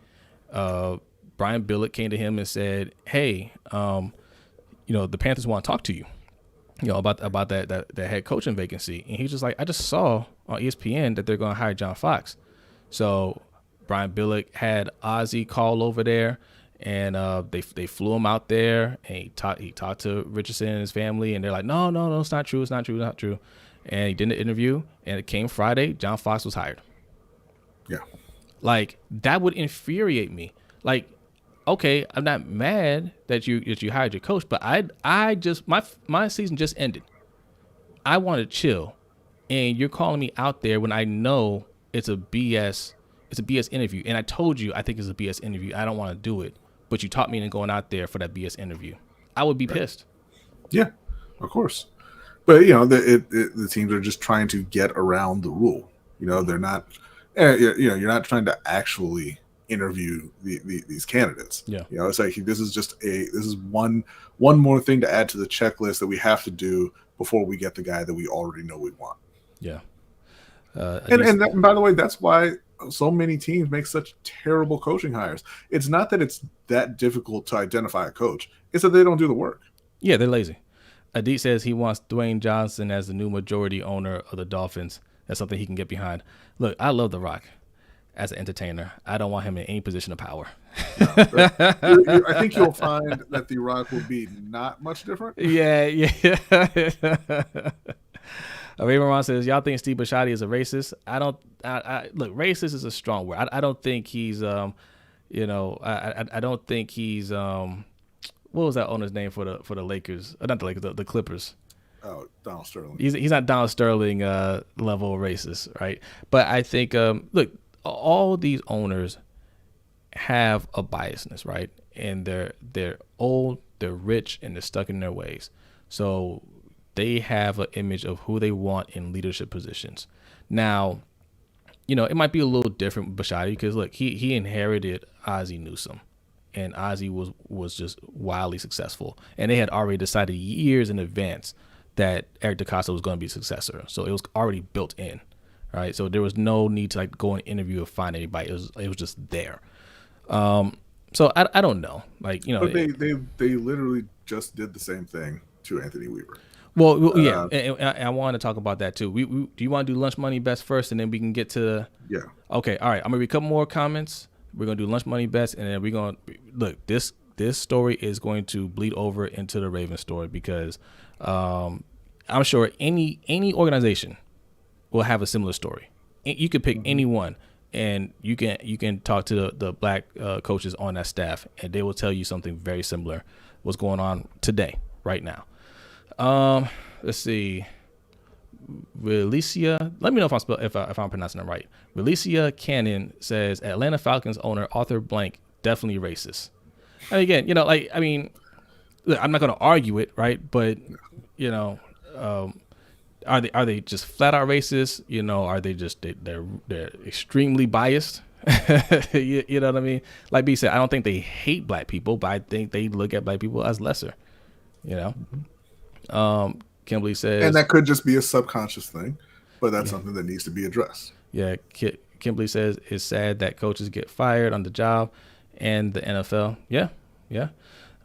Brian Billick came to him and said, hey, the Panthers want to talk to you, about that head coaching vacancy. And he's just like, I just saw on ESPN that they're going to hire John Fox. So Brian Billick had Ozzie call over there, and they flew him out there, and he talked to Richardson and his family, and they're like, no, it's not true. And he did an interview, and it came Friday, John Fox was hired. Yeah. Like, that would infuriate me. Like, okay, I'm not mad that you hired your coach, but I just my season just ended. I want to chill, and you're calling me out there when I know it's a BS interview, and I told you I think it's a BS interview. I don't want to do it, but you taught me into going out there for that BS interview. I would be pissed. Yeah, of course. But the teams are just trying to get around the rule. They're not. You're not trying to actually interview these candidates. Yeah. It's like this is one more thing to add to the checklist that we have to do before we get the guy that we already know we want. Yeah. And by the way, that's why so many teams make such terrible coaching hires. It's not that it's that difficult to identify a coach. It's that they don't do the work. Yeah, they're lazy. Adit says he wants Dwayne Johnson as the new majority owner of the Dolphins. That's something he can get behind. Look, I love The Rock as an entertainer. I don't want him in any position of power. I think you'll find that The Rock will be not much different. Yeah. Raymond Ron says, y'all think Steve Bisciotti is a racist? Look, racist is a strong word. I don't think he's, I don't think he's, what was that owner's name for the Lakers? Not the Lakers, the Clippers. Oh, Donald Sterling. He's not Donald Sterling level racist, right? But I think, look, all these owners have a biasness, right? And they're old, they're rich, and they're stuck in their ways. So they have an image of who they want in leadership positions. Now, it might be a little different with Bisciotti because, look, he inherited Ozzie Newsome, and Ozzie was just wildly successful. And they had already decided years in advance that Eric DeCosta was going to be a successor. So it was already built in, right? So there was no need to go and interview or find anybody. It was just there. So I don't know. But they literally just did the same thing to Anthony Weaver. Well, yeah, and I want to talk about that too. Do you want to do lunch money bets first, and then we can get to? Yeah. Okay. All right. I'm gonna read a couple more comments. We're gonna do lunch money bets, and then we're gonna look. This story is going to bleed over into the Ravens story because I'm sure any organization will have a similar story. You could pick anyone, and you can talk to the black coaches on that staff, and they will tell you something very similar. What's going on today, right now? Let's see. Relicia, let me know if I'm pronouncing it right. Relicia Cannon says Atlanta Falcons owner Arthur Blank definitely racist. And again, look, I'm not going to argue it, right? But are they just flat out racist? Are they just they're extremely biased? You know what I mean? Like B said, I don't think they hate black people, but I think they look at black people as lesser. Kimberly says, and that could just be a subconscious thing. but that's Yeah. something that needs to be addressed. Yeah. Kimberly says it's sad that coaches get fired on the job and the NFL. Yeah. Yeah.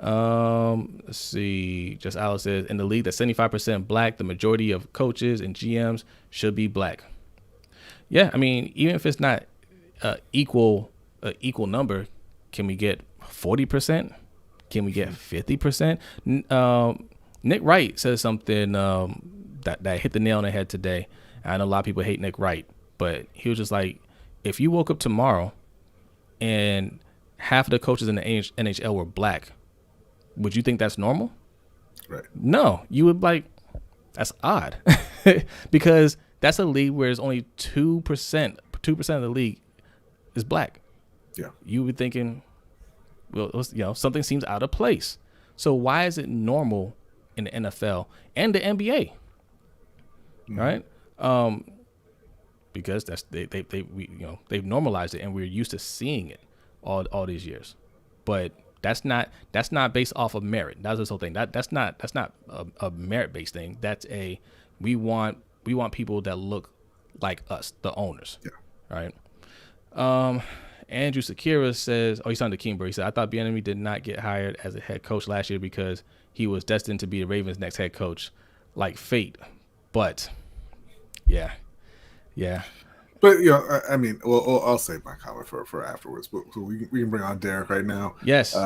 Let's see. Just Alice says in the league that's 75% black, the majority of coaches and GMs should be black. Yeah, I mean, even if it's not equal number, can we get 40%? Can we get 50%? Nick Wright says something that hit the nail on the head today. I know a lot of people hate Nick Wright, but he was just like, if you woke up tomorrow and half of the coaches in the NHL were black, would you think that's normal? Right. No, you would like, that's odd. Because that's a league where it's only 2% of the league is black. Yeah. You would thinking, well, something seems out of place. So why is it normal in the NFL and the NBA? Right? Because they've normalized it and we're used to seeing it all these years. But that's not based off of merit. That's this whole thing. That's not a merit based thing. That's we want people that look like us, the owners. Yeah. Right. Andrew Sakira says, he's on the Kimber. He said, I thought Bieniemy did not get hired as a head coach last year because he was destined to be the Ravens' next head coach, like fate. But yeah. But I mean, well, I'll save my comment for afterwards. But so we can bring on Derek right now. Yes,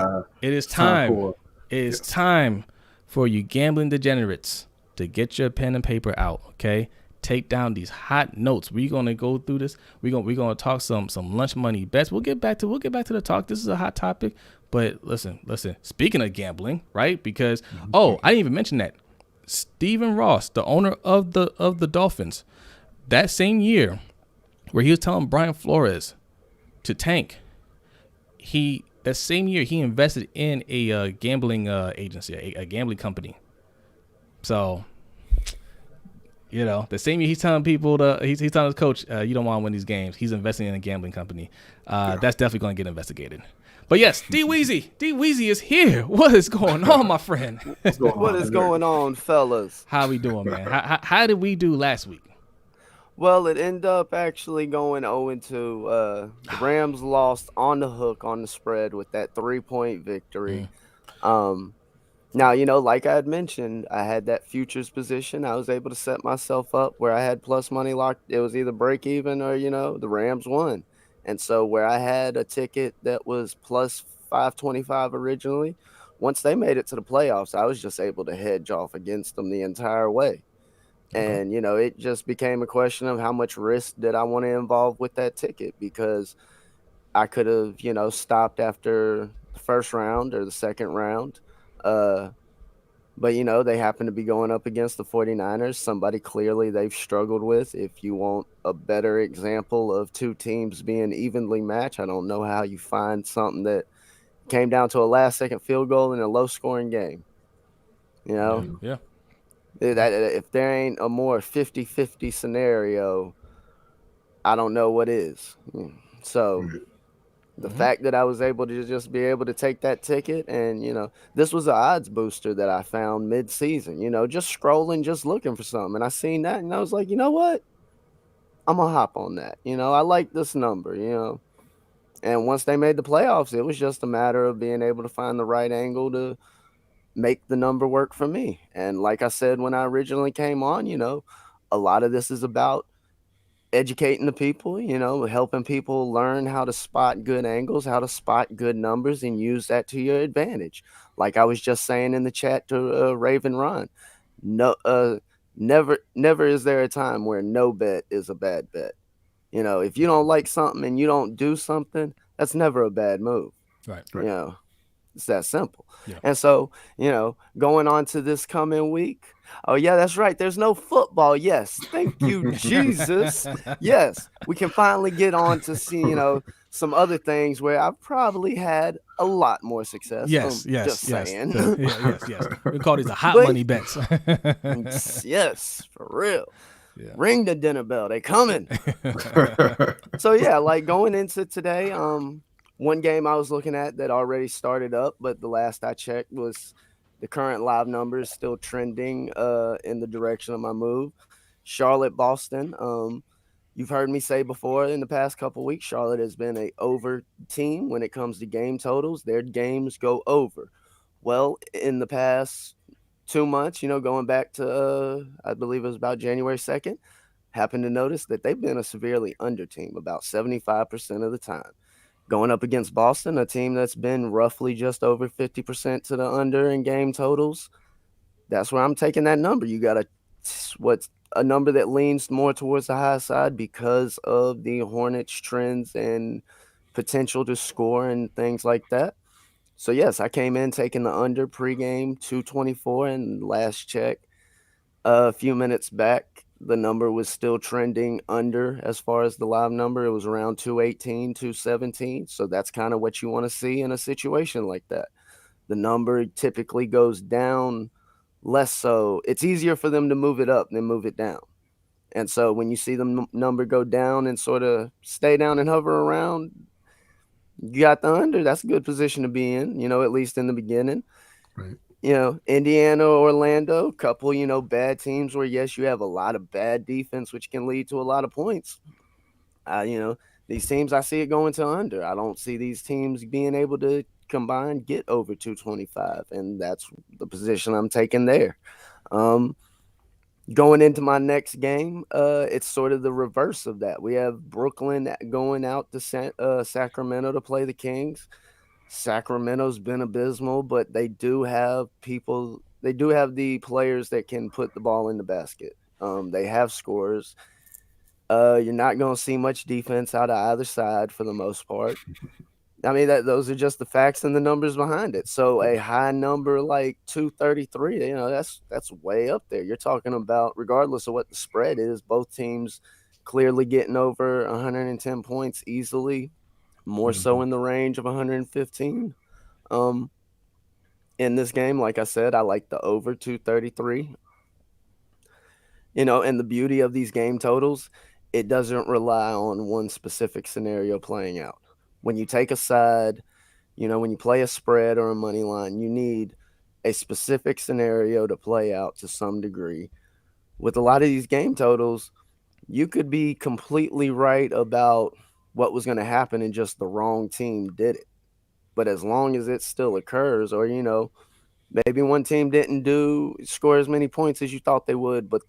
it is time. It is time for you gambling degenerates to get your pen and paper out. Okay, take down these hot notes. We're gonna go through this. We're gonna talk some lunch money bets. We'll get back to the talk. This is a hot topic. But listen. Speaking of gambling, right? Because I didn't even mention that Stephen Ross, the owner of the Dolphins, that same year where he was telling Brian Flores to tank, that same year he invested in a gambling agency, a gambling company. So, the same year he's telling people he's telling his coach, you don't want to win these games. He's investing in a gambling company. That's definitely going to get investigated. But yes, D Weezy is here. What is going on, my friend? What is going on, fellas? How we doing, man? How did we do last week? Well, it ended up actually going 0-2. The Rams lost on the hook on the spread with that 3-point victory. Now, like I had mentioned, I had that futures position. I was able to set myself up where I had plus money locked. It was either break even or, the Rams won. And so where I had a ticket that was plus 525 originally, once they made it to the playoffs, I was just able to hedge off against them the entire way. Okay. And, it just became a question of how much risk did I want to involve with that ticket, because I could have, stopped after the first round or the second round. But, they happen to be going up against the 49ers, somebody clearly they've struggled with. If you want a better example of two teams being evenly matched, I don't know how you find something that came down to a last-second field goal in a low-scoring game. Yeah. If there ain't a more 50-50 scenario, I don't know what is. So the fact that I was able to just be able to take that ticket, and, this was an odds booster that I found mid-season, just scrolling, just looking for something. And I seen that, and I was like, you know what? I'm going to hop on that. I like this number, And once they made the playoffs, it was just a matter of being able to find the right angle to make the number work for me. And like I said when I originally came on, a lot of this is about educating the people, helping people learn how to spot good angles, how to spot good numbers, and use that to your advantage. Like I was just saying in the chat to Raven Ron, no, never is there a time where no bet is a bad bet. If you don't like something and you don't do something, that's never a bad move. Right. It's that simple. Yeah. And so, going on to this coming week. Oh, yeah, that's right. There's no football. Yes. Thank you, Jesus. Yes. We can finally get on to see, some other things where I've probably had a lot more success. Yes. Just saying. Yes. We call these the hot money bets. Yes, for real. Yeah. Ring the dinner bell. They coming. So, yeah, like going into today, one game I was looking at that already started up, but the last I checked was the current live numbers still trending in the direction of my move. Charlotte, Boston. You've heard me say before in the past couple weeks, Charlotte has been a over team when it comes to game totals. Their games go over. Well, in the past 2 months, going back to I believe it was about January 2nd, happened to notice that they've been a severely under team about 75% of the time. Going up against Boston, a team that's been roughly just over 50% to the under in game totals, that's where I'm taking that number. You got what's a number that leans more towards the high side because of the Hornets trends and potential to score and things like that. So yes, I came in taking the under pregame 224, and last check a few minutes back, the number was still trending under as far as the live number. It was around 218, 217. So that's kind of what you want to see in a situation like that. The number typically goes down less so. It's easier for them to move it up than move it down. And so when you see the number go down and sort of stay down and hover around, you got the under. That's a good position to be in, at least in the beginning. Right. Indiana, Orlando, couple, bad teams where, yes, you have a lot of bad defense, which can lead to a lot of points. These teams, I see it going to under. I don't see these teams being able to combined get over 225, and that's the position I'm taking there. Going into my next game, it's sort of the reverse of that. We have Brooklyn going out to Sacramento to play the Kings. Sacramento's been abysmal, but they do have people. They do have the players that can put the ball in the basket. They have scorers. You're not going to see much defense out of either side for the most part. I mean, those are just the facts and the numbers behind it. So a high number like 233, that's way up there. You're talking about, regardless of what the spread is, both teams clearly getting over 110 points easily, more so in the range of 115. In this game, like I said, I like the over 233. And the beauty of these game totals, it doesn't rely on one specific scenario playing out. When you take a side, when you play a spread or a money line, you need a specific scenario to play out to some degree. With a lot of these game totals, you could be completely right about what was going to happen and just the wrong team did it. But as long as it still occurs, or, maybe one team didn't score as many points as you thought they would, but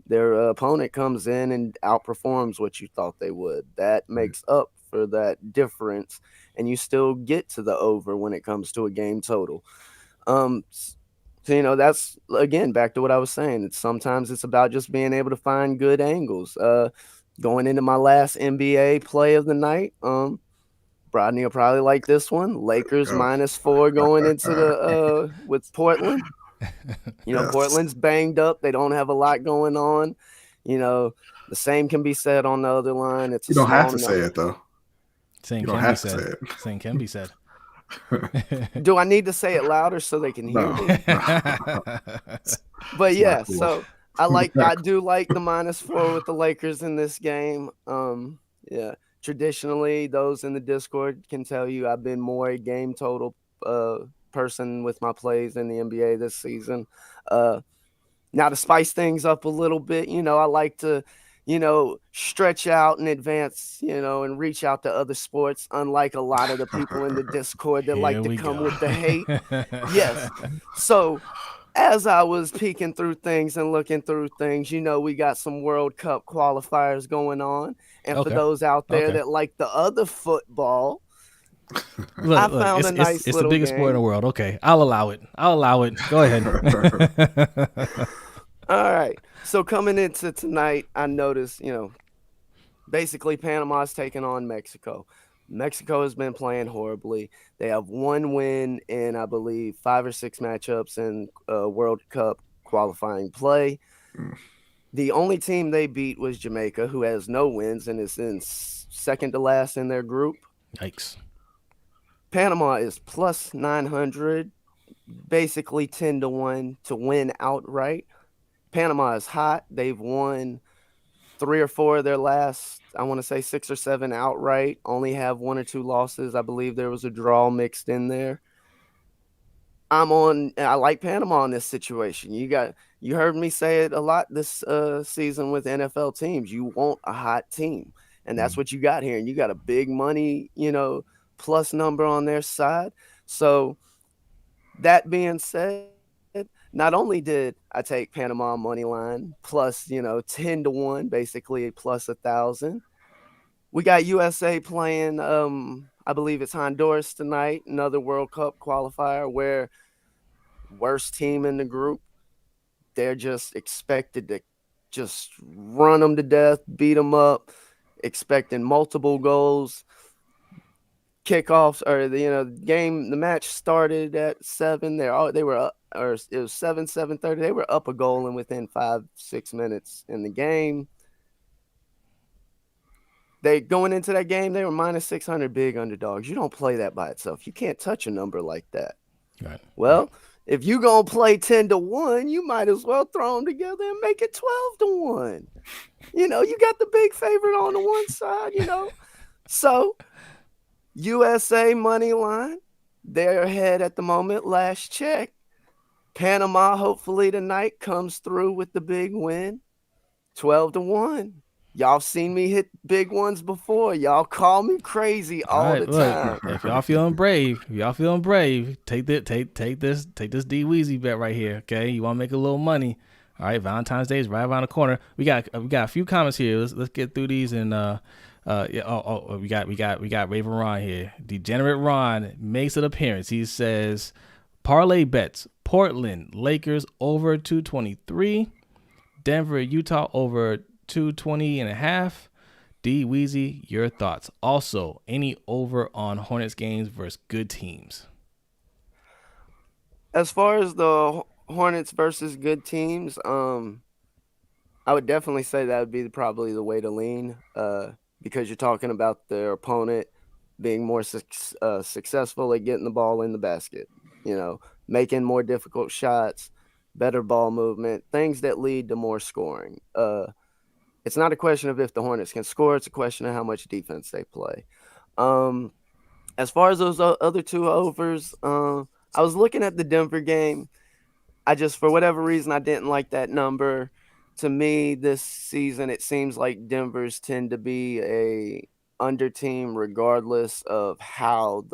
their opponent comes in and outperforms what you thought they would. That makes up for that difference, and you still get to the over when it comes to a game total. So, that's, again, back to what I was saying. Sometimes it's about just being able to find good angles. Going into my last NBA play of the night, Brodny will probably like this one. Lakers -4 going into the with Portland. Yes. Portland's banged up. They don't have a lot going on. The same can be said on the other line. It's You don't have to say it, though. Same You don't can be have to say said. it. Same can be said. Do I need to say it louder so they can hear me? But yeah, cool. so I do like the -4 with the Lakers in this game. Yeah. Traditionally, those in the Discord can tell you I've been more a game total person with my plays in the NBA this season. Now, to spice things up a little bit, I like to, stretch out and advance, and reach out to other sports, unlike a lot of the people in the Discord that like to come with the hate. Yes. So as I was peeking through things and looking through things, we got some World Cup qualifiers going on. And for those out there that like the other football, I found a nice it's little the biggest game. sport in the world. Okay, I'll allow it. Go ahead. All right. So coming into tonight, I noticed, basically Panama's taking on Mexico. Mexico has been playing horribly. They have one win in, I believe, 5 or 6 matchups in World Cup qualifying play. The only team they beat was Jamaica, who has no wins and is in second to last in their group. Yikes. Panama is +900, basically 10-1 to win outright. Panama is hot. They've won 3 or 4 of their last, I want to say 6 or 7 outright, only have 1 or 2 losses. I believe there was a draw mixed in there. I like Panama in this situation. You heard me say it a lot this season with NFL teams. You want a hot team, and that's what you got here. And you got a big money, plus number on their side. So that being said, not only did I take Panama money line plus 10-1, basically plus 1,000. We got USA playing. I believe it's Honduras tonight, another World Cup qualifier where worst team in the group. They're just expected to just run them to death, beat them up, expecting multiple goals. Kickoffs or the match started at 7. They were up, or it was 7:30. They were up a goal and within 5-6 minutes in the game. They going into that game, they were minus 600, big underdogs. You don't play that by itself. You can't touch a number like that. Right. Well, if you gonna play 10-1, you might as well throw them together and make it 12-1. You got the big favorite on the one side. So USA money line, they're ahead at the moment. Last check, Panama hopefully tonight comes through with the big win, 12-1. Y'all seen me hit big ones before. Y'all call me crazy all the time. If y'all feeling brave, take this D Weezy bet right here. Okay, you want to make a little money. All right, Valentine's Day is right around the corner. We got a few comments here. Let's get through these and we got Raven Ron here. Degenerate Ron makes an appearance. He says parlay bets: Portland Lakers over 223, Denver Utah over 220.5. D Weezy, your thoughts. Also, any over on Hornets games versus good teams? As far as the Hornets versus good teams, I would definitely say that would be probably the way to lean, because you're talking about their opponent being more successful at getting the ball in the basket, making more difficult shots, better ball movement, things that lead to more scoring. It's not a question of if the Hornets can score. It's a question of how much defense they play. As far as those other two overs, I was looking at the Denver game. For whatever reason, I didn't like that number. To me, this season, it seems like Denver's tend to be a under team regardless of how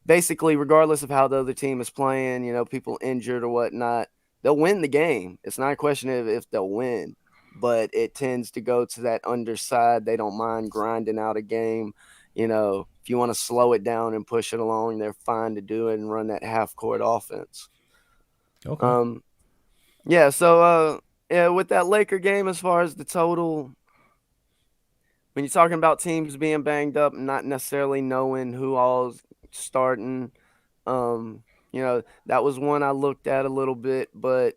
regardless of how the other team is playing, people injured or whatnot. They'll win the game. It's not a question of if they'll win, but it tends to go to that underside. They don't mind grinding out a game. If you want to slow it down and push it along, they're fine to do it and run that half-court offense. Okay. Yeah, so with that Laker game, as far as the total, when you're talking about teams being banged up and not necessarily knowing who all's starting, that was one I looked at a little bit, but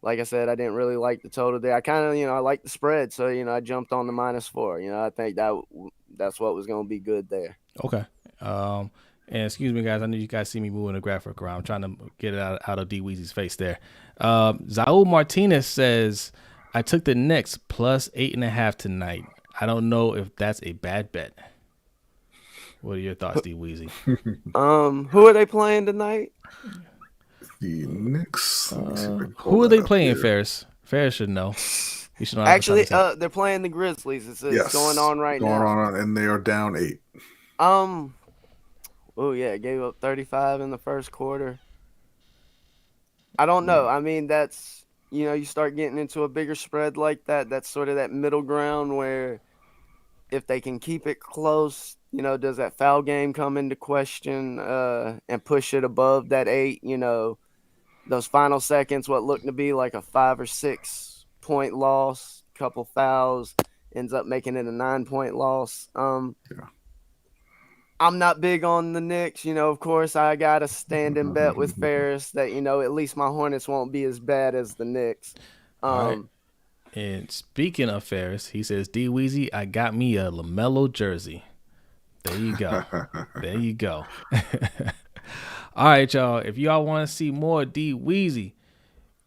like I said, I didn't really like the total there. I kind of, I like the spread, so I jumped on the -4. I think that's what was going to be good there. Okay. And excuse me, guys. I know you guys see me moving the graphic around. I'm trying to get it out of D Weezy's face there. Zaul Martinez says, I took the Knicks plus 8.5 tonight. I don't know if that's a bad bet. What are your thoughts, D Weezy? Who are they playing tonight? The Knicks. Who are they playing, Ferris? Ferris should know. He should know. Actually, they're playing the Grizzlies. It's going on right now. And they are down 8. Oh yeah, gave up 35 in the first quarter. I don't know. I mean, that's you start getting into a bigger spread like that. That's sort of that middle ground where if they can keep it close, does that foul game come into question and push it above that 8? Those final seconds, what looked to be like a 5 or 6 point loss, couple fouls, ends up making it a 9-point loss. I'm not big on the Knicks. Of course, I got a standing bet with Ferris that, at least my Hornets won't be as bad as the Knicks. All right. And speaking of Ferris, he says, D Weezy, I got me a LaMelo jersey. There you go. There you go. All right, y'all. If y'all want to see more D Weezy,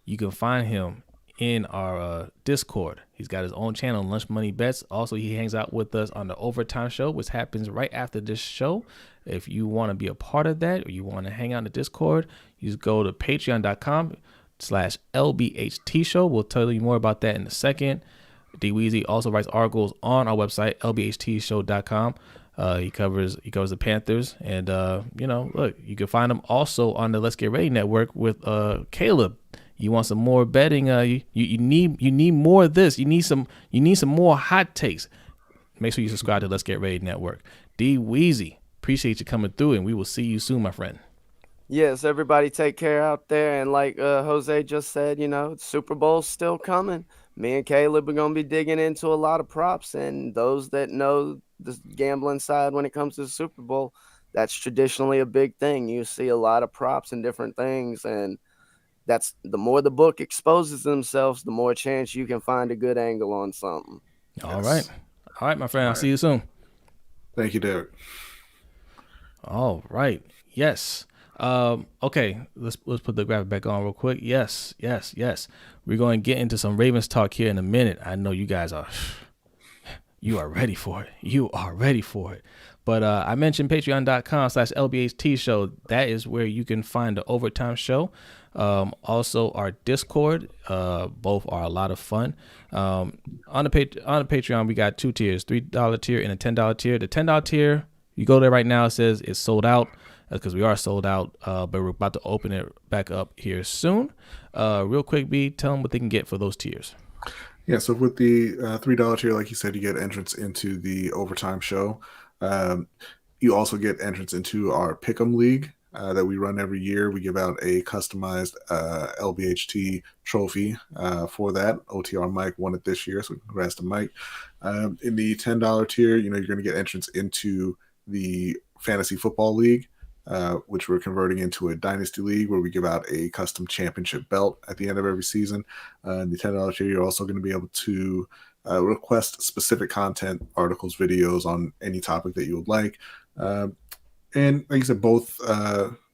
you can find him in our Discord. He's got his own channel, Lunch Money Bets. Also, he hangs out with us on the Overtime Show, which happens right after this show. If you want to be a part of that or you want to hang out in the Discord, you just go to patreon.com/LBHT Show. We'll tell you more about that in a second. D Weezy also writes articles on our website, LBHTshow.com. He covers the Panthers, and look, you can find him also on the Let's Get Ready Network with Caleb. You want some more betting? You need more of this. You need some more hot takes. Make sure you subscribe to Let's Get Ready Network. D Weezy, appreciate you coming through, and we will see you soon, my friend. Yes, everybody take care out there. And like Jose just said, Super Bowl's still coming. Me and Caleb are going to be digging into a lot of props. And those that know the gambling side when it comes to the Super Bowl, that's traditionally a big thing. You see a lot of props and different things. And that's the more the book exposes themselves, the more chance you can find a good angle on something. All right, my friend. I'll see you soon. Thank you, Derek. All right. Yes. Okay. Let's put the graphic back on real quick. Yes. We're going to get into some Ravens talk here in a minute. I know you guys are. You are ready for it. But I mentioned patreon.com/LBHT Show. That is where you can find the Overtime Show. Also our Discord. Both are a lot of fun. On the Patreon, we got 2 tiers, $3 tier and a $10 tier. The $10 tier, you go there right now, it says it's sold out. That's because we are sold out, but we're about to open it back up here soon. Real quick, B, tell them what they can get for those tiers. Yeah, so with the $3 tier, like you said, you get entrance into the Overtime Show. You also get entrance into our Pick'em League that we run every year. We give out a customized LBHT trophy for that. OTR Mike won it this year, so congrats to Mike. In the $10 tier, you're going to get entrance into the Fantasy Football League, which we're converting into a Dynasty League where we give out a custom championship belt at the end of every season. In the $10 tier, you're also going to be able to request specific content, articles, videos on any topic that you would like. And like I said, both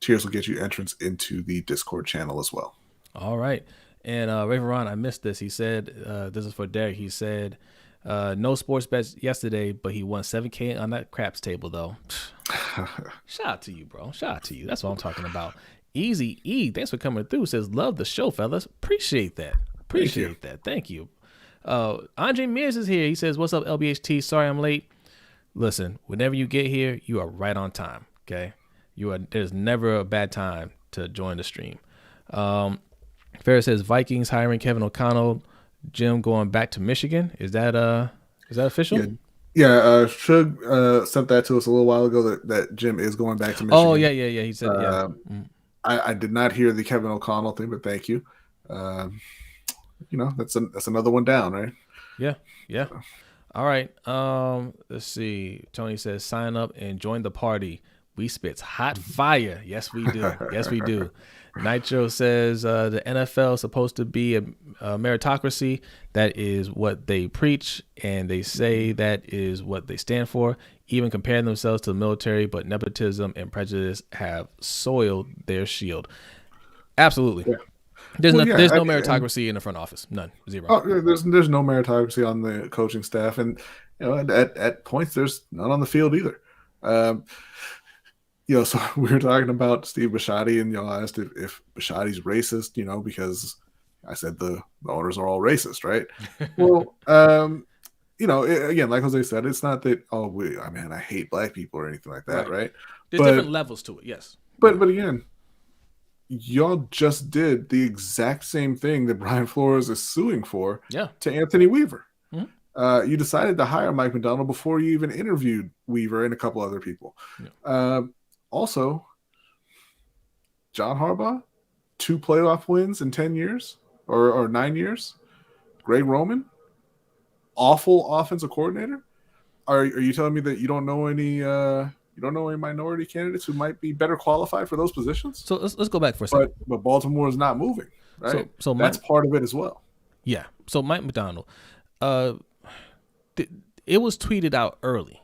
tiers will get you entrance into the Discord channel as well. All right. And Raven Ron, I missed this. He said, this is for Derek. He said, no sports bets yesterday, but he won $7K on that craps table, though. Shout out to you, bro. Shout out to you. That's what I'm talking about. Easy E, thanks for coming through. Says, love the show, fellas. Appreciate that. Thank you. Andre Mears is here. He says, what's up, LBHT? Sorry I'm late. Listen, whenever you get here, you are right on time. Okay, there's never a bad time to join the stream. Ferris says Vikings hiring Kevin O'Connell, Jim going back to Michigan. Is that official? Yeah. Shug sent that to us a little while ago that Jim is going back to Michigan. Oh yeah. He said yeah. I did not hear the Kevin O'Connell thing, but thank you. That's another one down, right? Yeah. All right. Let's see. Tony says sign up and join the party. We spits hot fire. Yes, we do. Nitro says the NFL is supposed to be a meritocracy. That is what they preach, and they say that is what they stand for, even comparing themselves to the military, but nepotism and prejudice have soiled their shield. Absolutely. Yeah. There's no meritocracy in the front office. None. Zero. Oh, there's no meritocracy on the coaching staff, and at points there's none on the field either. So we were talking about Steve Bisciotti, and I asked if Bisciotti's racist, because I said the owners are all racist, right? Well, again, like Jose said, it's not that I hate black people or anything like that, right? There's different levels to it, yes. But again, y'all just did the exact same thing that Brian Flores is suing for to Anthony Weaver. Mm-hmm. You decided to hire Mike McDonald before you even interviewed Weaver and a couple other people. Yeah. Also, John Harbaugh, 2 playoff wins in 10 years or 9 years. Greg Roman, awful offensive coordinator. Are you telling me that you don't know any minority candidates who might be better qualified for those positions? So let's go back for a second. But Baltimore is not moving, right? So that's part of it as well. Yeah. So Mike McDonald, it was tweeted out early,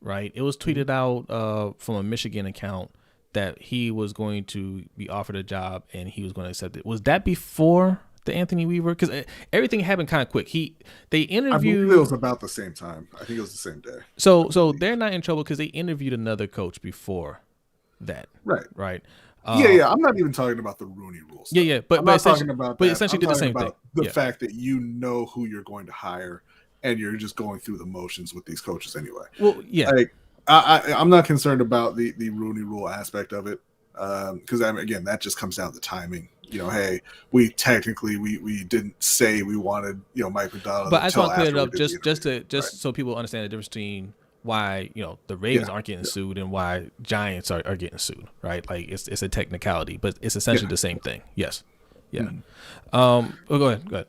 right? It was tweeted out from a Michigan account that he was going to be offered a job and he was going to accept it. Was that before the Anthony Weaver? Because everything happened kind of quick. They I believe interviewed. it was about the same time. I think it was the same day. So they're not in trouble because they interviewed another coach before that. Right. Right. Yeah. I'm not even talking about the Rooney Rule stuff. Yeah. But I'm not essentially, talking about but that. essentially I'm did the talking same about thing. the fact that you know who you're going to hire, and you're just going through the motions with these coaches anyway. Well, yeah. Like, I'm not concerned about the Rooney Rule aspect of it, because again, that just comes down to timing. Hey, we technically we didn't say we wanted Mike Macdonald. But I just want to clear it up just so people understand the difference between why the Ravens aren't getting sued and why Giants are getting sued, right? Like it's a technicality, but it's essentially the same thing. Yes, yeah. Mm-hmm. Go ahead.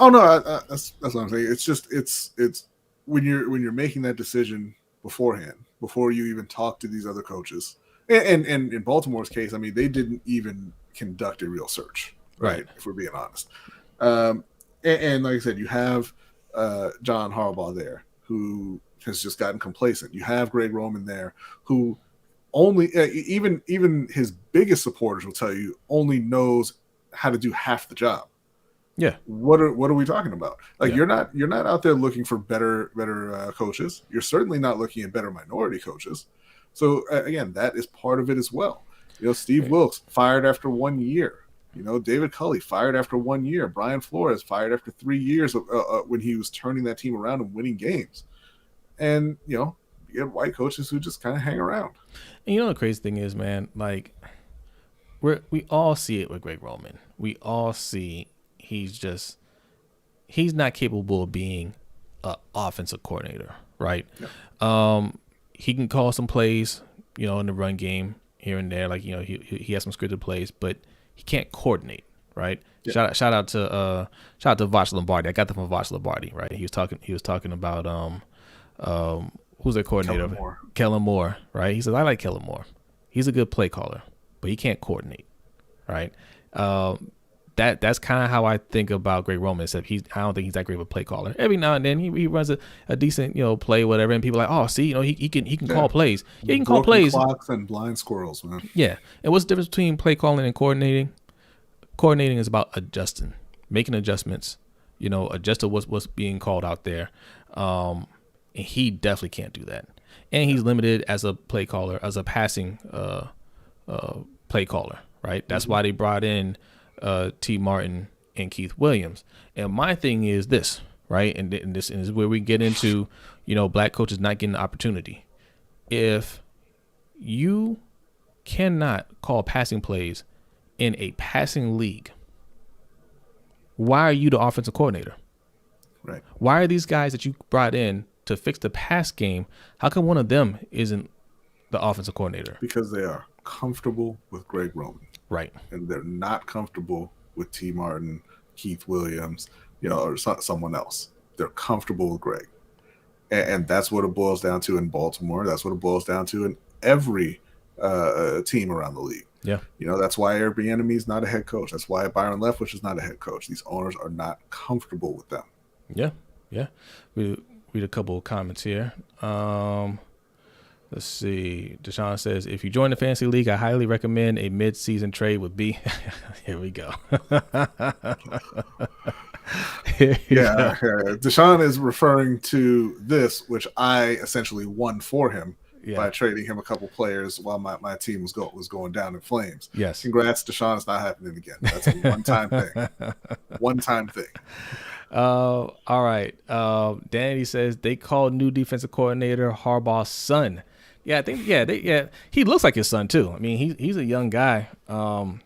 Oh no, that's what I'm saying. It's just it's when you're making that decision beforehand, before you even talk to these other coaches, and in Baltimore's case, I mean, they didn't even conduct a real search, right? If we're being honest. And like I said, you have John Harbaugh there, who has just gotten complacent. You have Greg Roman there, who only even his biggest supporters will tell you only knows how to do half the job. Yeah. What are we talking about? Like, you're not out there looking for better coaches. You're certainly not looking at better minority coaches. So again, that is part of it as well. Steve Wilkes fired after 1 year. David Culley fired after 1 year. Brian Flores fired after 3 years when he was turning that team around and winning games. And you have white coaches who just kind of hang around. And the crazy thing is, man, like we all see it with Greg Roman. We all see he's not capable of being an offensive coordinator, right? Yeah. He can call some plays, in the run game here and there, like he has some scripted plays, but he can't coordinate, right? Yeah. Shout out to Voch Lombardi. I got that from Voch Lombardi, right? He was talking about who's their coordinator? Kellen Moore, right? He says, I like Kellen Moore. He's a good play caller, but he can't coordinate, right? That's kind of how I think about Greg Roman, except I don't think he's that great of a play caller. Every now and then he runs a decent play, whatever, and people are like, oh, see, he can call plays. Yeah, he can call plays. Clocks and blind squirrels, man. Yeah, and what's the difference between play calling and coordinating? Coordinating is about adjusting, making adjustments. Adjust to what's being called out there, and he definitely can't do that. And he's limited as a play caller, as a passing play caller, right? That's why they brought in T. Martin and Keith Williams. And my thing is this, right? And this is where we get into, black coaches not getting the opportunity. If you cannot call passing plays in a passing league, why are you the offensive coordinator? Right. Why are these guys that you brought in to fix the pass game, how come one of them isn't the offensive coordinator? Because they are comfortable with Greg Roman. Right. And they're not comfortable with T. Martin, Keith Williams, or someone else. They're comfortable with Greg. And that's what it boils down to in Baltimore. That's what it boils down to in every team around the league. Yeah. That's why Eric Bieniemy is not a head coach. That's why Byron Leftwich is not a head coach. These owners are not comfortable with them. Yeah. Yeah. We read a couple of comments here. Let's see. Deshaun says, if you join the fantasy league, I highly recommend a mid-season trade with B. Here we go. Yeah. Deshaun is referring to this, which I essentially won for him by trading him a couple players while my team was going down in flames. Yes. Congrats, Deshaun. It's not happening again. That's a one-time thing. One-time thing. All right. Danny says they called new defensive coordinator Harbaugh's son. Yeah, I think he looks like his son too. I mean, he's a young guy. And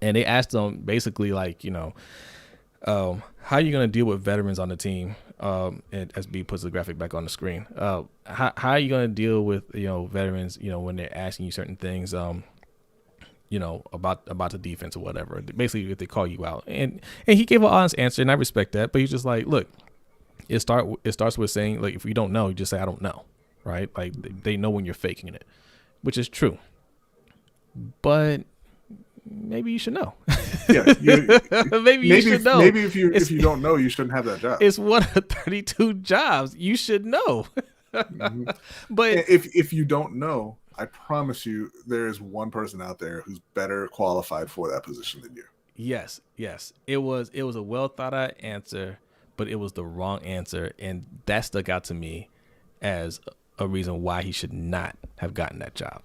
they asked him basically like, how are you going to deal with veterans on the team? And SB puts the graphic back on the screen. How are you going to deal with veterans? When they're asking you certain things. About the defense or whatever. Basically, if they call you out, and he gave an honest answer, and I respect that. But he's just like, look, it starts with saying, like, if you don't know, you just say I don't know, right? Like they know when you're faking it, which is true. But maybe you should know. Yeah, maybe you should know. Maybe if you don't know, you shouldn't have that job. It's one of 32 jobs. You should know. Mm-hmm. But if you don't know, I promise you, there is one person out there who's better qualified for that position than you. Yes. It was a well thought out answer, but it was the wrong answer, and that stuck out to me as a reason why he should not have gotten that job.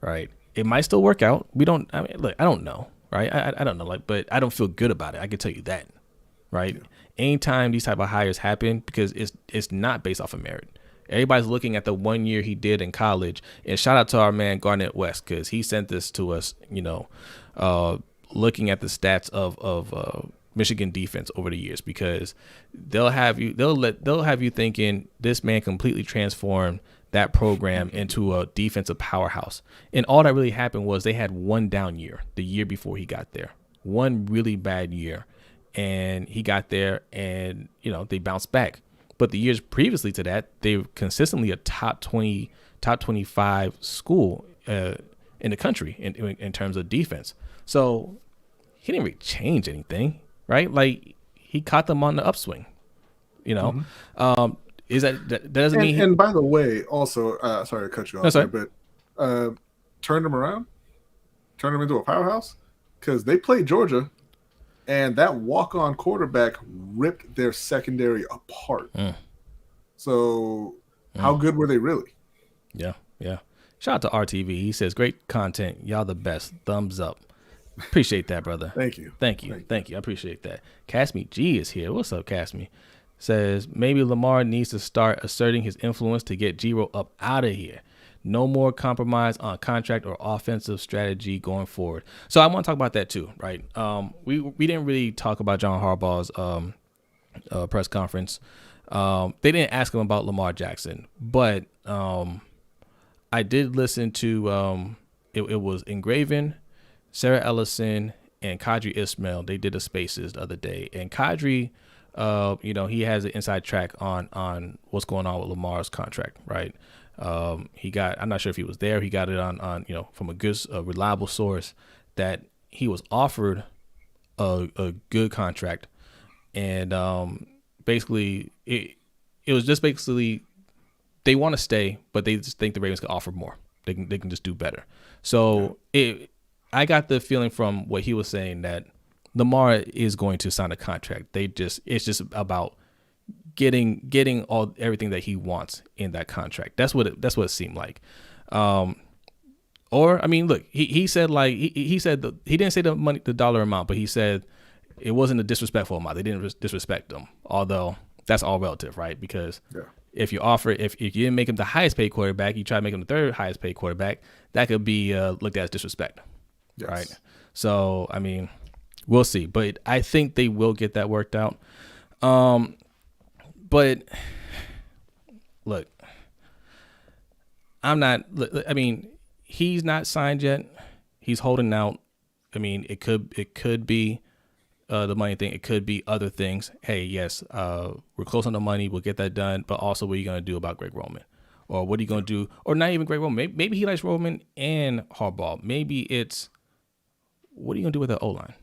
Right? It might still work out. I mean, look, I don't know. Right? I don't know. Like, but I don't feel good about it. I can tell you that. Right? Yeah. Anytime these type of hires happen, because it's not based off of merit. Everybody's looking at the 1 year he did in college, and shout out to our man Garnett West, because he sent this to us. Looking at the stats of Michigan defense over the years, because they'll have you thinking this man completely transformed that program into a defensive powerhouse. And all that really happened was they had one down year the year before he got there, one really bad year, and he got there and they bounced back. But the years previously to that, they were consistently a top 20, top 25 school in the country in terms of defense. So he didn't really change anything, right? Like, he caught them on the upswing, Is that doesn't mean? And by the way, also, sorry to cut you off there, but turned them around, turned them into a powerhouse, because they played Georgia, and that walk-on quarterback ripped their secondary apart. So how good were they really? Yeah. Shout out to RTV. He says, great content. Y'all the best. Thumbs up. Appreciate that, brother. Thank you. I appreciate that. Casmy G is here. What's up, Casmy? Says, maybe Lamar needs to start asserting his influence to get Giro up out of here. No more compromise on contract or offensive strategy going forward. So I want to talk about that too, right? We didn't really talk about John Harbaugh's press conference. They didn't ask him about Lamar Jackson, but I did listen to it was Engraven, Sarah Ellison, and Kadri Ismail. They did a Spaces the other day, and Kadri, he has an inside track on what's going on with Lamar's contract, right? He got, I'm not sure if he was there. He got it on from a good, reliable source that he was offered a good contract, and basically it was just basically they want to stay, but they just think the Ravens can offer more. They can just do better. So I got the feeling from what he was saying that Lamar is going to sign a contract. It's just about getting everything that he wants in that contract. That's what it seemed like. Or I mean, look, he said like he said he didn't say the dollar amount, but he said it wasn't a disrespectful amount. They didn't disrespect him, although that's all relative, right? Because if you didn't make him the highest paid quarterback, you try to make him the third highest paid quarterback, that could be looked at as disrespect, right? So I mean, we'll see, but I think they will get that worked out. But look, I mean, he's not signed yet. He's holding out. I mean, it could be the money thing. It could be other things. Hey, yes, we're close on the money. We'll get that done. But also, what are you going to do about Greg Roman? Or what are you going to do? Or not even Greg Roman. Maybe he likes Roman and Harbaugh. Maybe it's, what are you going to do with the O-line?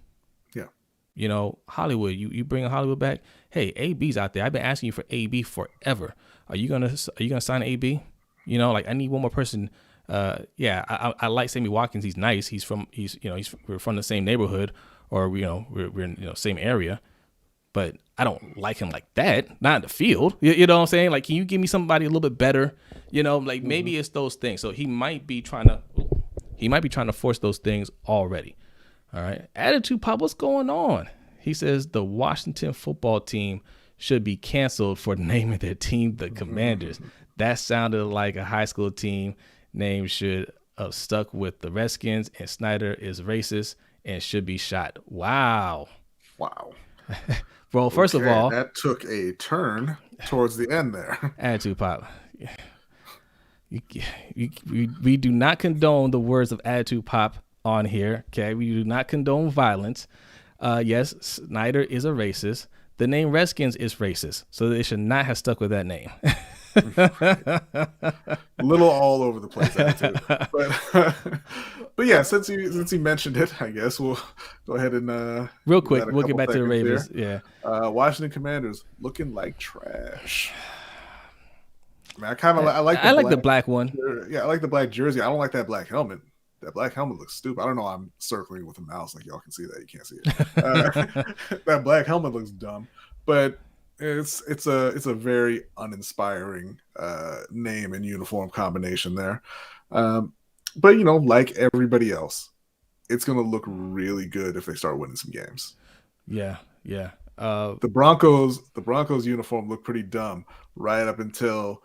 Hollywood, you bring Hollywood back. Hey, AB's out there. I've been asking you for AB forever. Are you gonna sign AB? I need one more person. I like Sammy Watkins. He's nice. We're from the same neighborhood, or we're in same area. But I don't like him like that. Not in the field. You know what I'm saying? Like, can you give me somebody a little bit better? Maybe it's those things. So he might be trying to force those things already. All right. Attitude Pop, what's going on? He says the Washington football team should be canceled for naming their team the Commanders. That sounded like a high school team name should have stuck with the Redskins, and Snyder is racist and should be shot. Wow. Well, first of all, that took a turn towards the end there. Attitude Pop. We do not condone the words of Attitude Pop on here. Okay, we do not condone violence. Yes, Snyder is a racist. The name Redskins is racist, so they should not have stuck with that name. A little all over the place, but yeah, since he mentioned it, I guess we'll go ahead and real quick we'll get back to the Ravens. There. Washington Commanders looking like trash. I mean, I like the black one. Yeah, I like the black jersey. I don't like that black helmet. that black helmet looks stupid. I don't know. I'm circling with a mouse, like y'all can see that. You can't see it. That black helmet looks dumb, but it's a very uninspiring name and uniform combination there. But like everybody else, it's going to look really good if they start winning some games. Yeah. The Broncos uniform looked pretty dumb right up until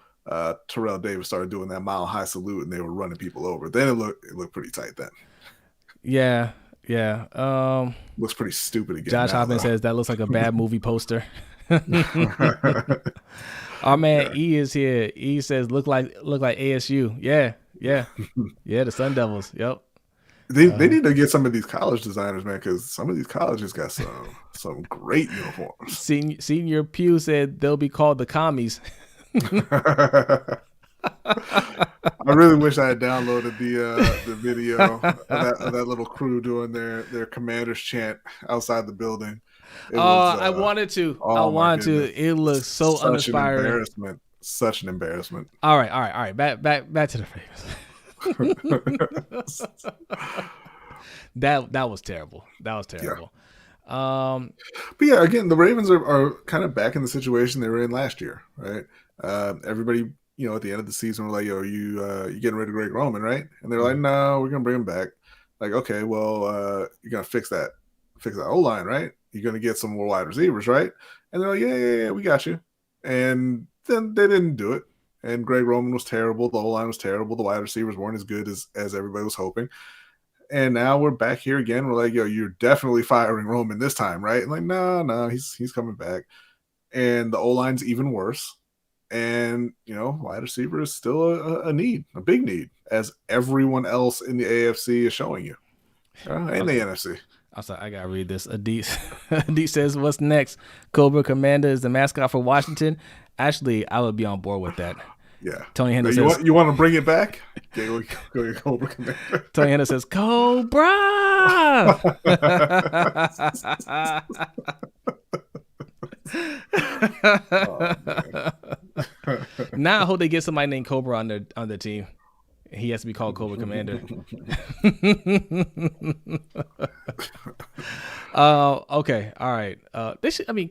Terrell Davis started doing that mile high salute and they were running people over. Then it looked pretty tight then. Yeah. Looks pretty stupid again. Josh Hoffman says that looks like a bad movie poster. Our man E is here. E says look like ASU. Yeah. The Sun Devils. Yep. They need to get some of these college designers, man, because some of these colleges got some great uniforms. Senior Pugh said they'll be called the commies. I really wish I had downloaded the video of that little crew doing their commander's chant outside the building. I wanted to. It looks so uninspiring. Such an embarrassment. All right. Back to the Ravens. That was terrible. Yeah. But yeah, again, the Ravens are kind of back in the situation they were in last year, right? Everybody, at the end of the season, were like, "Yo, you getting rid of Greg Roman, right?" And they're like, "No, we're gonna bring him back." Like, okay, well, you're gonna fix that O-line, right? You're gonna get some more wide receivers, right? And they're like, "Yeah, we got you." And then they didn't do it. And Greg Roman was terrible. The O-line was terrible. The wide receivers weren't as good as everybody was hoping. And now we're back here again. We're like, "Yo, you're definitely firing Roman this time, right?" And like, no, he's coming back. And the O-line's even worse. And, wide receiver is still a big need, as everyone else in the AFC is showing you. And the NFC. I'm sorry, I gotta read this. Adit says, "What's next? Cobra Commander is the mascot for Washington." Actually, I would be on board with that. Yeah. Tony Henderson says, you want to bring it back? Go Cobra Commander. Tony Henderson says, "Cobra." Now I hope they get somebody named Cobra on their team. He has to be called Cobra Commander. Okay, all right.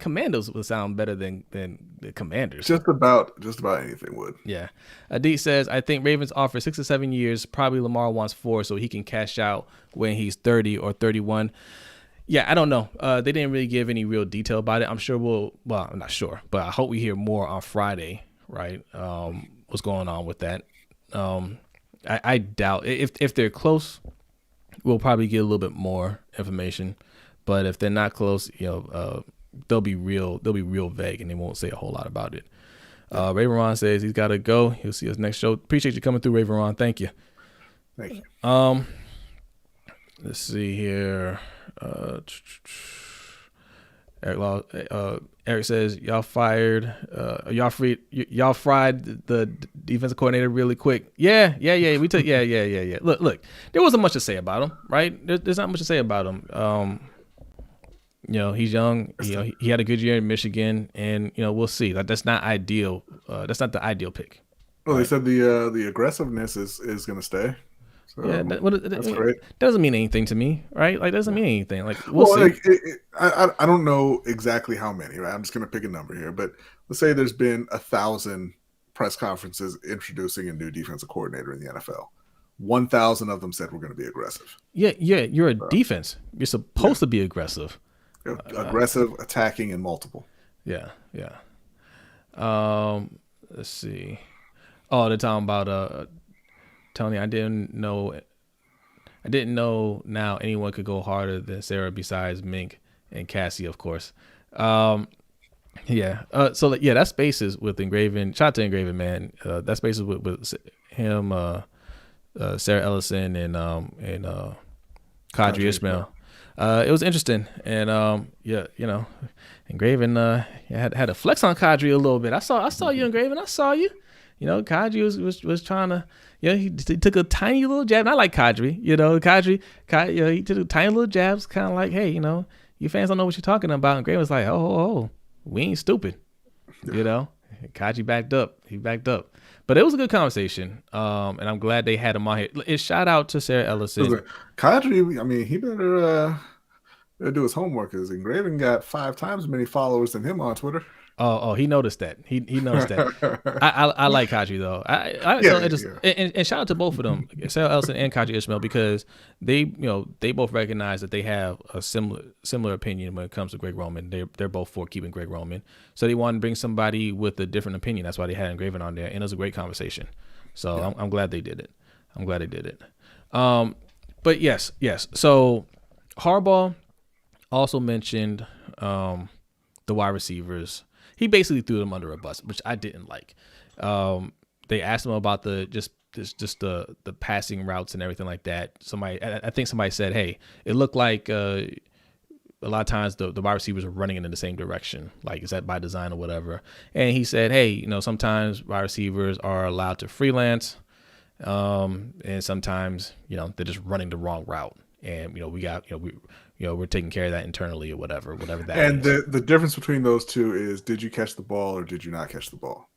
Commandos would sound better than the Commanders. Just about anything would. Yeah. Adit says, "I think Ravens offer 6 or 7 years. Probably Lamar wants 4, so he can cash out when he's 30 or 31. Yeah, I don't know. They didn't really give any real detail about it. I'm sure I'm not sure, but I hope we hear more on Friday, right? What's going on with that? I doubt if they're close, we'll probably get a little bit more information. But if they're not close, they'll be real vague and they won't say a whole lot about it. Raven Ron says he's got to go. He'll see us next show. Appreciate you coming through, Raven Ron. Thank you. Thank you. Let's see here. Eric says y'all fried the defensive coordinator really quick. Yeah. We took yeah. Look. There wasn't much to say about him, right? There's not much to say about him. He's young. He had a good year in Michigan, and we'll see. That's not ideal. That's not the ideal pick. Well, they said the aggressiveness is going to stay. So, yeah, that's great. Doesn't mean anything to me, right? Like, doesn't mean anything. Like, we'll see. I don't know exactly how many, right? I'm just going to pick a number here, but let's say there's been 1,000 press conferences introducing a new defensive coordinator in the NFL. 1,000 of them said we're going to be aggressive. Yeah. You're a defense. You're supposed to be aggressive. Aggressive, attacking, and multiple. Yeah. Let's see. Oh, they're talking about Tony, I didn't know now anyone could go harder than Sarah besides Mink and Cassie, of course. So that space is with Engraven. Shout out to Engraven, man. That space is with him, Sarah Ellison, and Kadri Ishmael. It was interesting, and Engraven had a flex on Kadri a little bit. I saw you, Engraven. I saw you. Kadri was trying to. He took a tiny little jab. And I like Kadri. Kadri, he took a tiny little jabs, kind of like, hey, you fans don't know what you're talking about. And Gray was like, oh, we ain't stupid. Kaji backed up. He backed up. But it was a good conversation. And I'm glad they had him on here. Shout out to Sarah Ellison. Kaji, I mean, he better do his homework, because Engraven got 5 times as many followers than him on Twitter. Oh, he noticed that. He noticed that. I like Kaji though. And shout out to both of them, Sarah Ellison and Kaji Ishmael, because they both recognize that they have a similar opinion when it comes to Greg Roman. They're both for keeping Greg Roman, so they wanted to bring somebody with a different opinion. That's why they had Engraven on there, and it was a great conversation. So yeah. I'm glad they did it. But yes. So Harbaugh also mentioned the wide receivers. He basically threw them under a bus, which I didn't like. They asked him about the passing routes and everything like that. I think somebody said, "Hey, it looked like a lot of times the wide receivers are running in the same direction. Like, is that by design or whatever?" And he said, "Hey, sometimes wide receivers are allowed to freelance, and sometimes they're just running the wrong route. And we're taking care of that internally or whatever that and is." the difference between those two is, did you catch the ball or did you not catch the ball?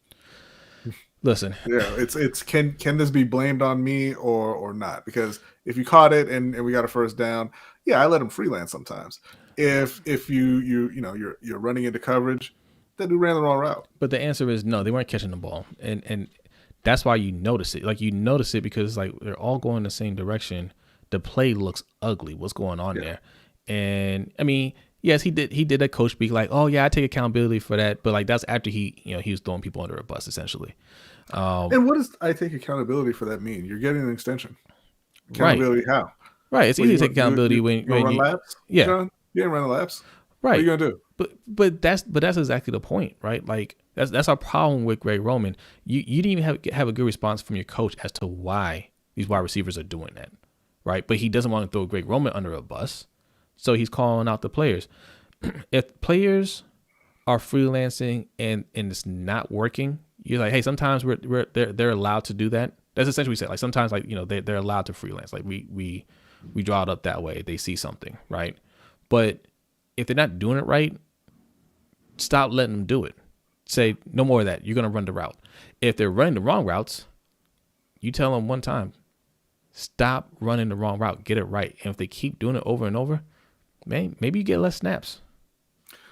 Listen, it's can this be blamed on me or not? Because if you caught it and we got a first down, I let him freelance sometimes. If you're running into coverage, then you ran the wrong route. But the answer is no, they weren't catching the ball, and that's why you notice it. Like, you notice it because like they're all going the same direction. The play looks ugly. What's going on there? And I mean, yes, he did a coach speak like, "Oh yeah, I take accountability for that," but like that's after he was throwing people under a bus essentially. And what does I take accountability for that mean? You're getting an extension. Accountability how? Right. It's easy to take accountability when you run laps. Yeah, John? You ain't running laps. Right. What are you gonna do? But that's exactly the point, right? Like that's our problem with Greg Roman. You didn't even have a good response from your coach as to why these wide receivers are doing that, right? But he doesn't want to throw Greg Roman under a bus, so he's calling out the players. If players are freelancing and it's not working, you're like, hey, sometimes they're allowed to do that. That's essentially what we said. Like sometimes, like they're allowed to freelance. Like we draw it up that way. They see something, right? But if they're not doing it right, stop letting them do it. Say no more of that. You're gonna run the route. If they're running the wrong routes, you tell them one time, stop running the wrong route. Get it right. And if they keep doing it over and over, man, maybe you get less snaps.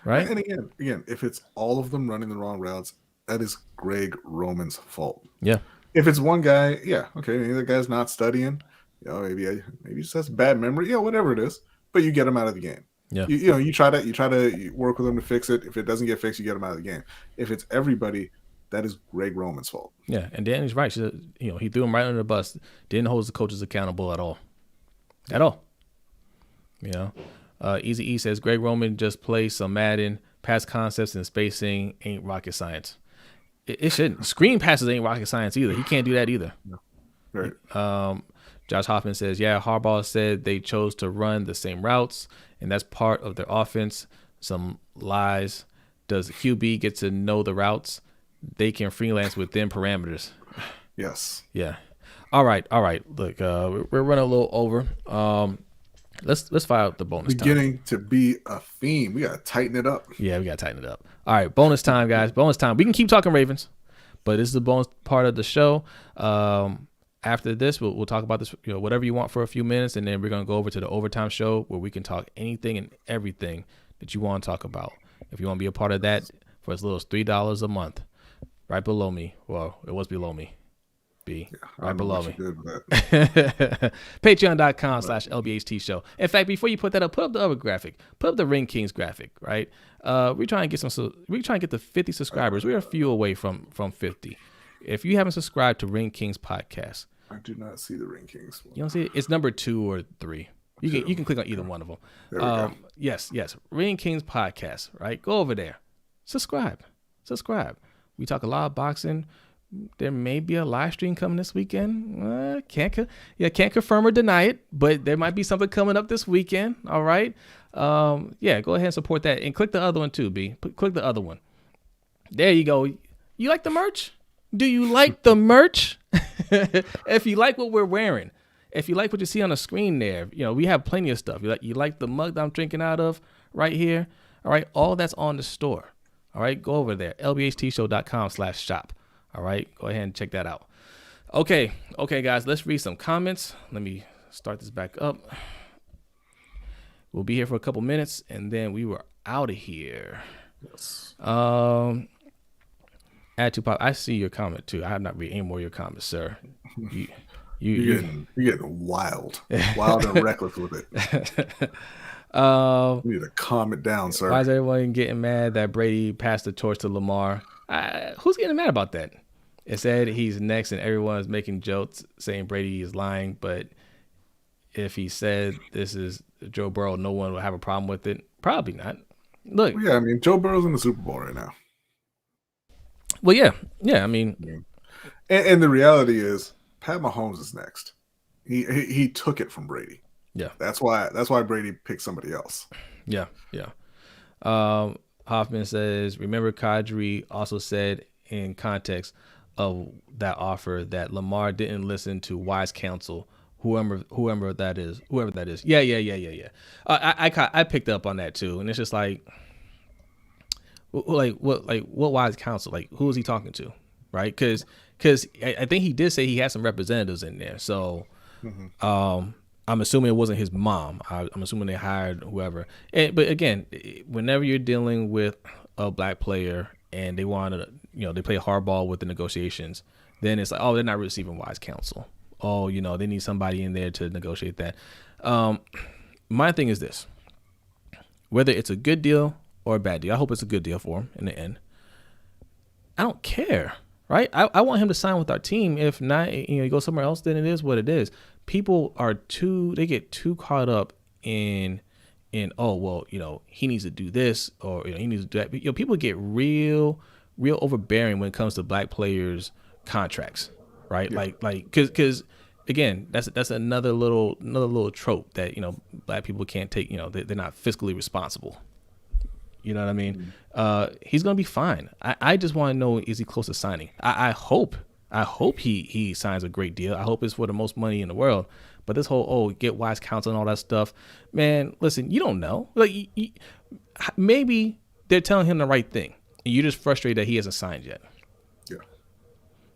Right. And again, if it's all of them running the wrong routes, that is Greg Roman's fault. Yeah. If it's one guy, okay, maybe the guy's not studying. Maybe he just has bad memory. Whatever it is, but you get him out of the game. Yeah. You try to work with him to fix it. If it doesn't get fixed, you get him out of the game. If it's everybody, that is Greg Roman's fault. Yeah, and Danny's right. She said, he threw him right under the bus. Didn't hold the coaches accountable at all. At all. Easy E says Greg Roman just plays some Madden. Pass concepts and spacing ain't rocket science. It shouldn't. Screen passes ain't rocket science either. He can't do that either. No. Right. Josh Hoffman says, Harbaugh said they chose to run the same routes, and that's part of their offense. Some lies. Does the QB get to know the routes? They can freelance within parameters. Yes. Yeah. All right. Look, we're running a little over. Let's fire out the bonus time. Beginning to be a theme. We got to tighten it up. Yeah, we got to tighten it up. All right, bonus time, guys. Bonus time. We can keep talking Ravens, but this is the bonus part of the show. After this, we'll talk about this, whatever you want for a few minutes, and then we're going to go over to the overtime show where we can talk anything and everything that you want to talk about. If you want to be a part of that for as little as $3 a month, right below me. Well, it was below me. Right below me. Patreon.com/LBHT Show. In fact, before you put that up, put up the other graphic. Put up the Ring Kings graphic, right? We're trying to get to 50 subscribers. We're a few away from 50. If you haven't subscribed to Ring Kings podcast, I do not see the Ring Kings. You don't see it? It's number 2 or 3. You can click on either one of them. There we go. Yes. Ring Kings podcast, right? Go over there. Subscribe. We talk a lot of boxing. There may be a live stream coming this weekend. Can't confirm or deny it, but there might be something coming up this weekend. All right. Go ahead and support that, and click the other one too, B. Click the other one. There you go. You like the merch? Do you like the merch? If you like what we're wearing, if you like what you see on the screen there, we have plenty of stuff. You like the mug that I'm drinking out of right here. All right. All that's on the store. All right, go over there, lbhtshow.com/shop. All right, go ahead and check that out. Okay, guys, let's read some comments. Let me start this back up. We'll be here for a couple minutes, and then we were out of here. Yes. Add to pop. I see your comment too. I have not read any more of your comments, sir. You're getting wild and reckless with it. You need to calm it down, sir. Why is everyone getting mad that Brady passed the torch to Lamar? Who's getting mad about that? It said he's next, and everyone is making jokes saying Brady is lying. But if he said this is Joe Burrow, no one will have a problem with it. Probably not. Look, yeah, I mean, Joe Burrow's in the Super Bowl right now. Well, yeah. I mean, and the reality is, Pat Mahomes is next. He took it from Brady. Yeah, that's why Brady picked somebody else. Yeah. Hoffman says, remember Kadri also said in context of that offer that Lamar didn't listen to wise counsel, whoever that is. Yeah. I picked up on that too, and it's just like what wise counsel? Like, who is he talking to, right? Because I think he did say he had some representatives in there, so I'm assuming it wasn't his mom. I'm assuming they hired whoever. But again, whenever you're dealing with a black player and they want to, they play hardball with the negotiations, then it's like, oh, they're not receiving wise counsel. Oh, they need somebody in there to negotiate that. My thing is this: whether it's a good deal or a bad deal, I hope it's a good deal for him in the end. I don't care, right? I want him to sign with our team. If not, he goes somewhere else, then it is what it is. People they get too caught up in oh, well, he needs to do this or he needs to do that. People get real overbearing when it comes to black players' contracts, right? Yeah. Like because again, that's another little trope that black people can't take. They're not fiscally responsible. You know what I mean? He's gonna be fine. I just want to know, is he close to signing? I hope he signs a great deal. I hope it's for the most money in the world. But this whole get wise counsel and all that stuff, man. Listen, you don't know. Like maybe they're telling him the right thing, and you're just frustrated that he hasn't signed yet.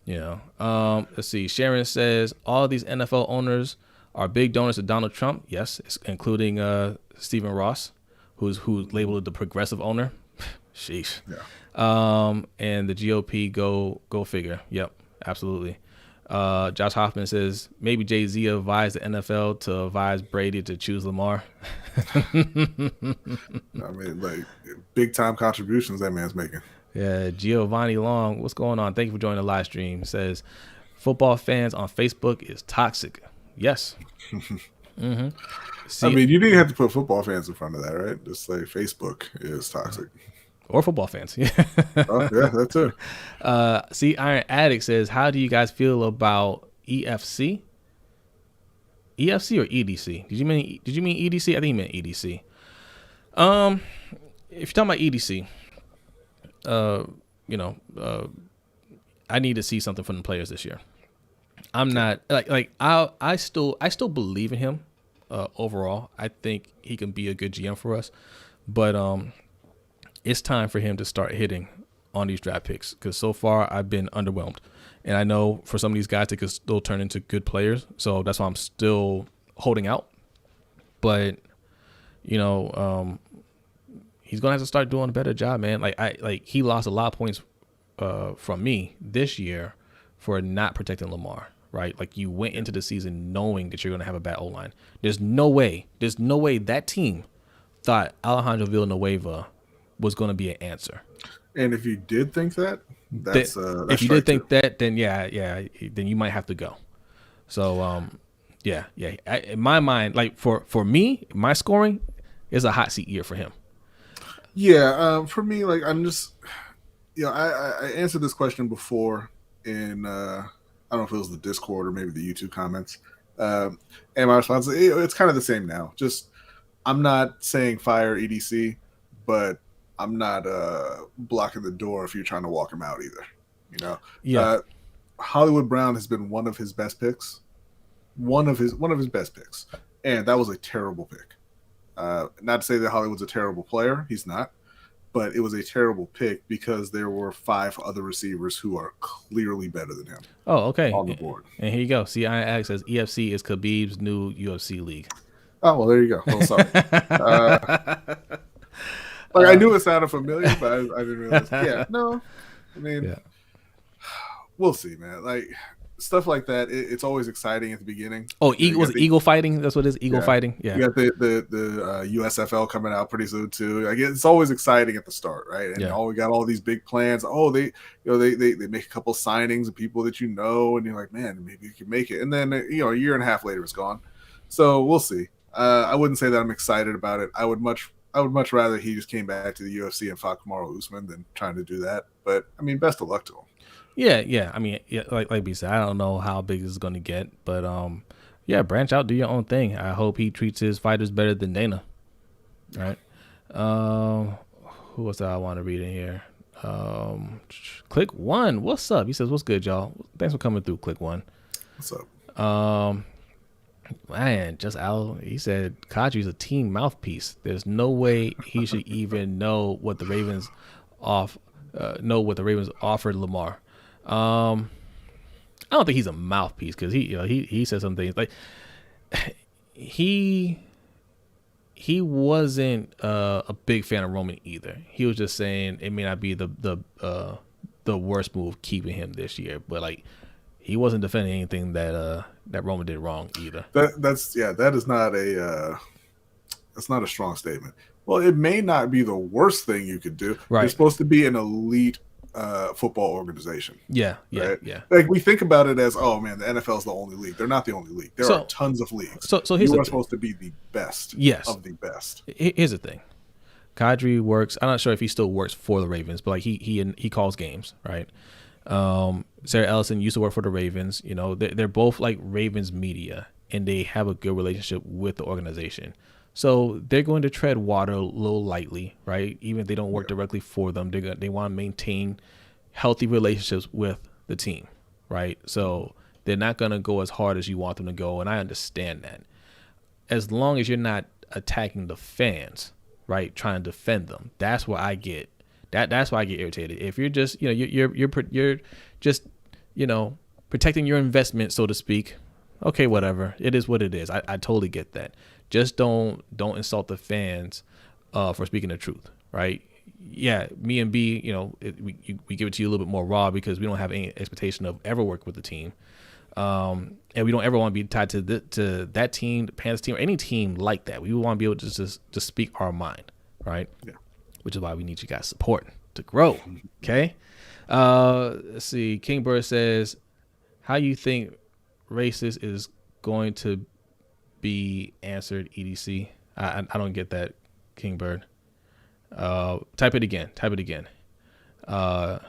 Yeah. Let's see. Sharon says all these NFL owners are big donors to Donald Trump. Yes, including Stephen Ross, who's labeled the progressive owner. Sheesh. Yeah. And the GOP go figure. Yep. Absolutely. Josh Hoffman says maybe Jay-Z advised the NFL to advise Brady to choose Lamar. I mean, like, big time contributions that man's making. Yeah, Giovanni Long, what's going on? Thank you for joining the live stream. Says football fans on Facebook is toxic. Yes. Mm-hmm. I mean, you didn't have to put football fans in front of that, right? Just say Facebook is toxic. Or football fans. Yeah. Oh, yeah, that too. Iron Addict says, how do you guys feel about EFC? EFC or EDC? Did you mean EDC? I think you meant EDC. If you're talking about EDC, I need to see something from the players this year. I'm not I still believe in him overall. I think he can be a good GM for us, but it's time for him to start hitting on these draft picks, because so far I've been underwhelmed, and I know for some of these guys they could still turn into good players, so that's why I'm still holding out. But he's gonna have to start doing a better job, man. He lost a lot of points from me this year for not protecting Lamar, right? Like, you went into the season knowing that you're gonna have a bad O-line. There's no way that team thought Alejandro Villanueva was going to be an answer. And if you did think that, that's if you did think that, then then you might have to go. So in my mind, like for me, my scoring is a hot seat year for him. Yeah, for me, like, I'm just, I answered this question before in I don't know if it was the Discord or maybe the YouTube comments, and my response it's kind of the same now. Just, I'm not saying fire EDC, but I'm not blocking the door if you're trying to walk him out either. Yeah. Hollywood Brown has been one of his best picks, one of his best picks, and that was a terrible pick. Not to say that Hollywood's a terrible player, he's not, but it was a terrible pick because there were 5 other receivers who are clearly better than him. Oh, okay. On the board. And here you go. See, I Alex says EFC is Khabib's new UFC league. Oh, well, there you go. Well, sorry. I knew it sounded familiar, but I didn't realize. Yeah, no. I mean, we'll see, man. Like, stuff like that, it's always exciting at the beginning. Oh, eagle fighting? That's what it is? Eagle fighting? Yeah. You got the USFL coming out pretty soon, too. Like, it's always exciting at the start, right? And we got all these big plans. Oh, they make a couple signings of people that you know, and you're like, man, maybe you can make it. And then, a year and a half later, it's gone. So we'll see. I wouldn't say that I'm excited about it. I would much rather he just came back to the UFC and fought Kamaru Usman than trying to do that. But I mean, best of luck to him. Yeah. I mean, like we said, I don't know how big this is going to get, but branch out, do your own thing. I hope he treats his fighters better than Dana. Right? Who else do I want to read in here? Click One, what's up? He says, "What's good, y'all? Thanks for coming through, Click One." What's up? Man, just Al. He said Kadri's a team mouthpiece. There's no way he should even know what the Ravens offered Lamar. I don't think he's a mouthpiece because he said some things like he wasn't a big fan of Roman either. He was just saying it may not be the worst move keeping him this year, but like he wasn't defending anything that Roman did wrong either. That is not that's not a strong statement. Well, it may not be the worst thing you could do. Right. You're supposed to be an elite football organization. Yeah. Like we think about it as, oh man, the NFL is the only league. They're not the only league. There are tons of leagues. So here's you are supposed to be the best. Yes. Of the best. Here's the thing. Kadri works. I'm not sure if he still works for the Ravens, but like he calls games, right? Sarah Ellison used to work for the Ravens. They're both like Ravens media, and they have a good relationship with the organization. So they're going to tread water a little lightly, right? Even if they don't work directly for them, they want to maintain healthy relationships with the team, right? So they're not going to go as hard as you want them to go, and I understand that. As long as you're not attacking the fans, right, trying to defend them, that's where I get that's why I get irritated. If you're just you're just protecting your investment, so to speak, okay, whatever, it is what it is. I totally get that. Just don't insult the fans for speaking the truth, right? Yeah, me and B, we give it to you a little bit more raw because we don't have any expectation of ever work with the team, and we don't ever want to be tied to that team, the Panthers team, or any team like that. We want to be able to just speak our mind, right? Yeah. Which is why we need you guys' support to grow. Okay. Let's see. King Bird says, "How you think racist is going to be answered?" EDC. I don't get that, King Bird. Type it again. Let's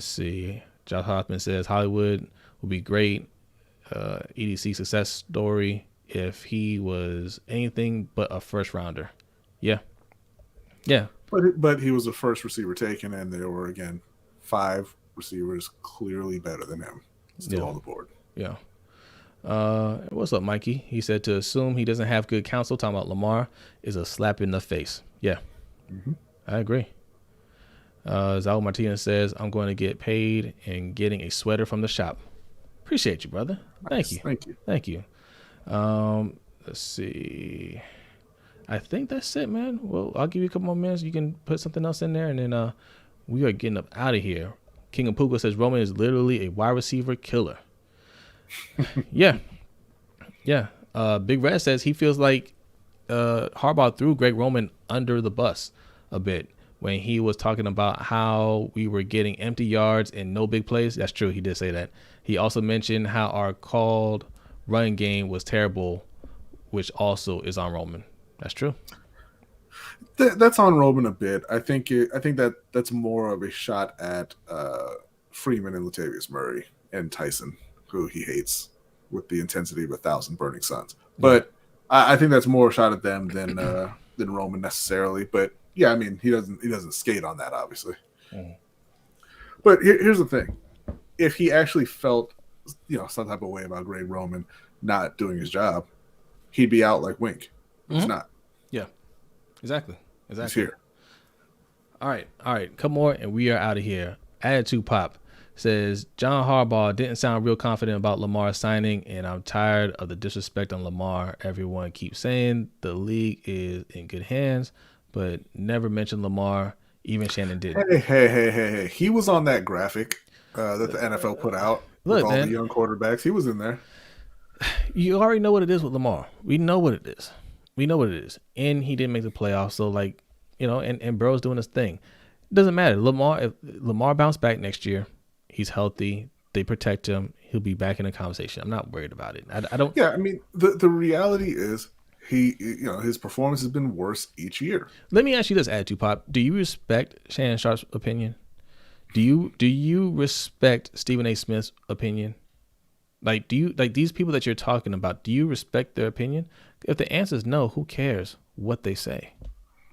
see. Josh Hoffman says Hollywood would be great. EDC success story if he was anything but a first rounder. Yeah. But he was the first receiver taken, and there were again 5 receivers clearly better than him still on the board. Yeah. What's up, Mikey? He said to assume he doesn't have good counsel talking about Lamar is a slap in the face. Yeah. Mm-hmm. I agree. Zal Martinez says, "I'm going to get paid and getting a sweater from the shop." Appreciate you, brother. Nice. Thank you. Let's see. I think that's it, man. Well, I'll give you a couple more minutes. You can put something else in there, and then we are getting up out of here. King of Puka says Roman is literally a wide receiver killer. Yeah. Big Red says he feels like Harbaugh threw Greg Roman under the bus a bit when he was talking about how we were getting empty yards and no big plays. That's true. He did say that. He also mentioned how our called running game was terrible, which also is on Roman. That's true. That's on Roman a bit. I think that's more of a shot at Freeman and Latavius Murray and Tyson, who he hates with the intensity of 1,000 burning suns. But I think that's more a shot at them than Roman necessarily. But yeah, I mean he doesn't skate on that obviously. Mm. But here's the thing: if he actually felt some type of way about Greg Roman not doing his job, he'd be out like Wink. He's not. Yeah, exactly. He's here. All right. Come on, and we are out of here. Attitude Pop says John Harbaugh didn't sound real confident about Lamar signing, and I'm tired of the disrespect on Lamar. Everyone keeps saying the league is in good hands, but never mention Lamar. Even Shannon did. Hey. He was on that graphic that the NFL put out with all the young quarterbacks. He was in there. You already know what it is with Lamar. We know what it is. And he didn't make the playoffs. So, like, you know, and Burrow's doing his thing. It doesn't matter. If Lamar bounced back next year, he's healthy. They protect him. He'll be back in the conversation. I'm not worried about it. I don't. Yeah, I mean, the reality is his performance has been worse each year. Let me ask you this, Attitude Pop. Do you respect Shannon Sharp's opinion? Do you respect Stephen A. Smith's opinion? Like, do you like these people that you're talking about? Do you respect their opinion? If the answer is no, who cares what they say?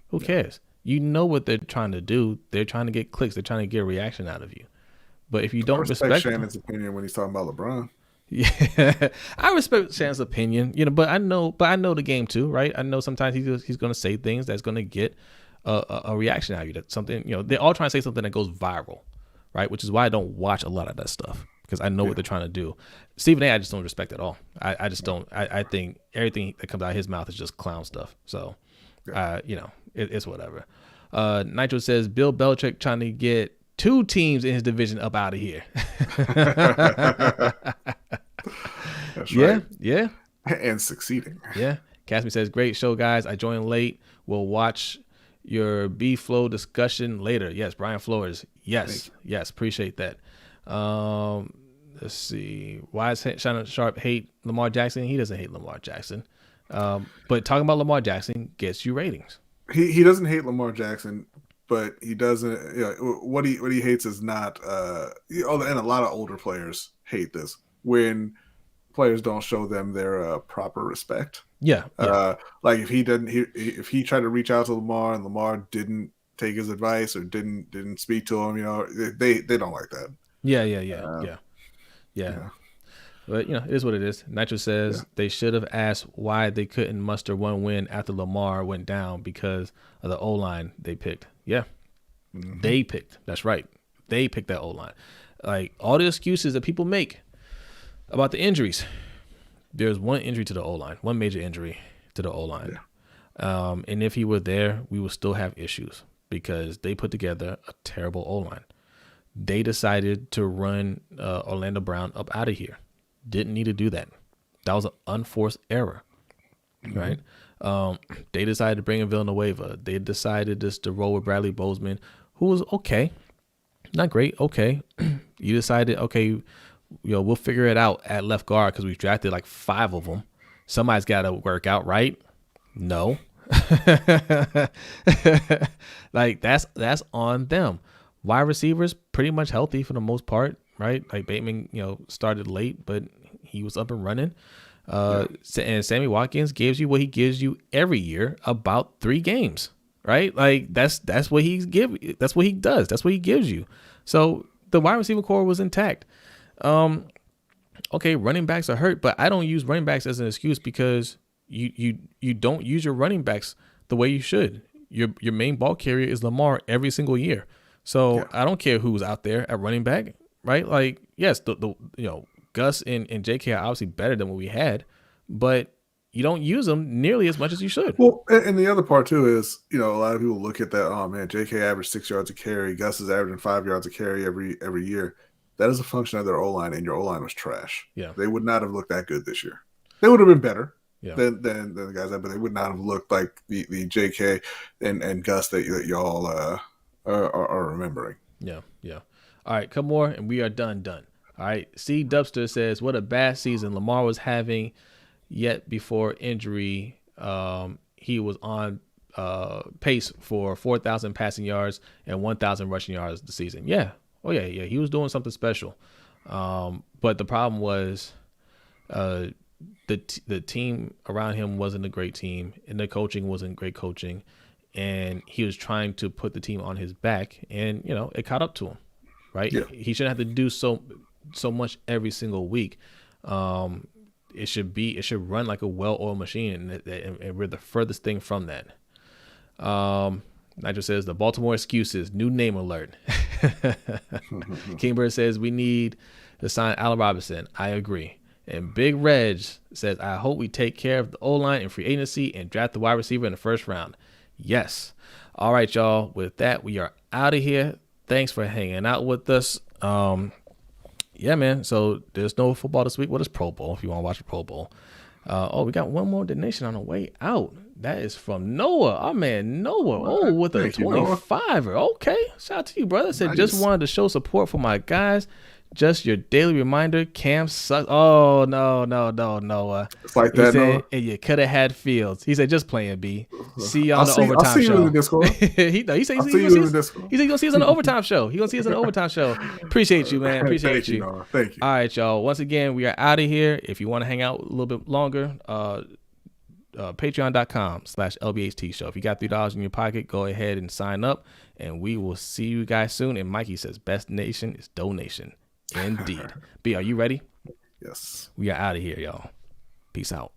Who cares? You know what they're trying to do. They're trying to get clicks. They're trying to get a reaction out of you. But if you don't respect Shannon's opinion when he's talking about LeBron. Yeah, I respect Shannon's opinion, you know, but I know the game too, right? I know sometimes he's going to say things that's going to get a reaction out of you. That's something, you know, they're all trying to say something that goes viral, right? Which is why I don't watch a lot of that stuff, because I know what they're trying to do. Stephen A, I just don't respect at all. I just don't. I think everything that comes out of his mouth is just clown stuff. So, you know, it's whatever. Nitro says Bill Belichick trying to get 2 teams in his division up out of here. That's right. Yeah. And succeeding. Yeah. Casmy says, great show, guys. I joined late. We'll watch your B-Flow discussion later. Yes, Brian Flores. Yes. Appreciate that. Let's see. Why does Shannon Sharp hate Lamar Jackson? He doesn't hate Lamar Jackson. But talking about Lamar Jackson gets you ratings. He doesn't hate Lamar Jackson, but he doesn't. You know, what he hates is not. And a lot of older players hate this when players don't show them their proper respect. Yeah. Like if he tried to reach out to Lamar and Lamar didn't take his advice or didn't speak to him, you know, they don't like that. Yeah. But, you know, it is what it is. Nitro says they should have asked why they couldn't muster one win after Lamar went down because of the O-line they picked. Yeah. Mm-hmm. They picked. That's right. They picked that O-line. Like, all the excuses that people make about the injuries, there's one injury to the O-line, one major injury to the O-line. Yeah. And if he were there, we would still have issues because they put together a terrible O-line. They decided to run Orlando Brown up out of here. Didn't need to do that. That was an unforced error, right? They decided to bring in Villanueva. They decided just to roll with Bradley Bozeman, who was okay. Not great, okay. You decided, okay, you know, we'll figure it out at left guard because we've drafted like 5 of them. Somebody's got to work out, right? No. Like, that's on them. Wide receivers, pretty much healthy for the most part, right? Like Bateman, you know, started late, but he was up and running. And Sammy Watkins gives you what he gives you every year, about 3 games, right? Like that's what he does. That's what he gives you. So the wide receiver core was intact. Okay, running backs are hurt, but I don't use running backs as an excuse because you don't use your running backs the way you should. Your main ball carrier is Lamar every single year. So I don't care who's out there at running back, right? Like, yes, the you know, Gus and JK are obviously better than what we had, but you don't use them nearly as much as you should. Well, and the other part too is, you know, a lot of people look at that. Oh man, JK averaged 6 yards a carry. Gus is averaging 5 yards a carry every year. That is a function of their O-line, and your O-line was trash. Yeah, they would not have looked that good this year. They would have been better than the guys, but they would not have looked like the JK and Gus that y'all are remembering. Yeah. All right, come more, and we are done. All right, C. Dubster says, what a bad season Lamar was having, yet before injury, he was on pace for 4,000 passing yards and 1,000 rushing yards this season. Yeah. Oh, yeah, he was doing something special. But the problem was the team around him wasn't a great team, and the coaching wasn't great coaching, and he was trying to put the team on his back, and, you know, it caught up to him, right? Yeah. He shouldn't have to do so much every single week. It should run like a well-oiled machine, and we're the furthest thing from that. Nitro says the Baltimore excuses, new name alert. Kingbird says we need to sign Allen Robinson. I agree. And Big Reg says, I hope we take care of the O-line in free agency and draft the wide receiver in the first round. Yes. All right, y'all. With that, we are out of here. Thanks for hanging out with us. Yeah, man. So there's no football this week. What is Pro Bowl if you want to watch the Pro Bowl? We got one more donation on the way out. That is from Noah. Our man Noah. Oh, with a 25er. Okay. Shout out to you, brother. Said, Nice. Just wanted to show support for my guys. Just your daily reminder, Cam sucks. Oh, no, Noah. It's like He that, said, Noah. and you could have had Fields. He said, just playing, B. See you on the I'll overtime see show. you in the Discord. he said I'll he's see you in the Discord. going to see us on the overtime show. He's going to see us on the overtime show. Appreciate you, man. Appreciate Thank you, Noah. Thank you. All right, y'all. Once again, we are out of here. If you want to hang out a little bit longer, patreon.com/LBHT Show. If you got $3 in your pocket, go ahead and sign up, and we will see you guys soon. And Mikey says, best nation is donation. Indeed. B, are you ready? Yes. We are out of here, y'all. Peace out.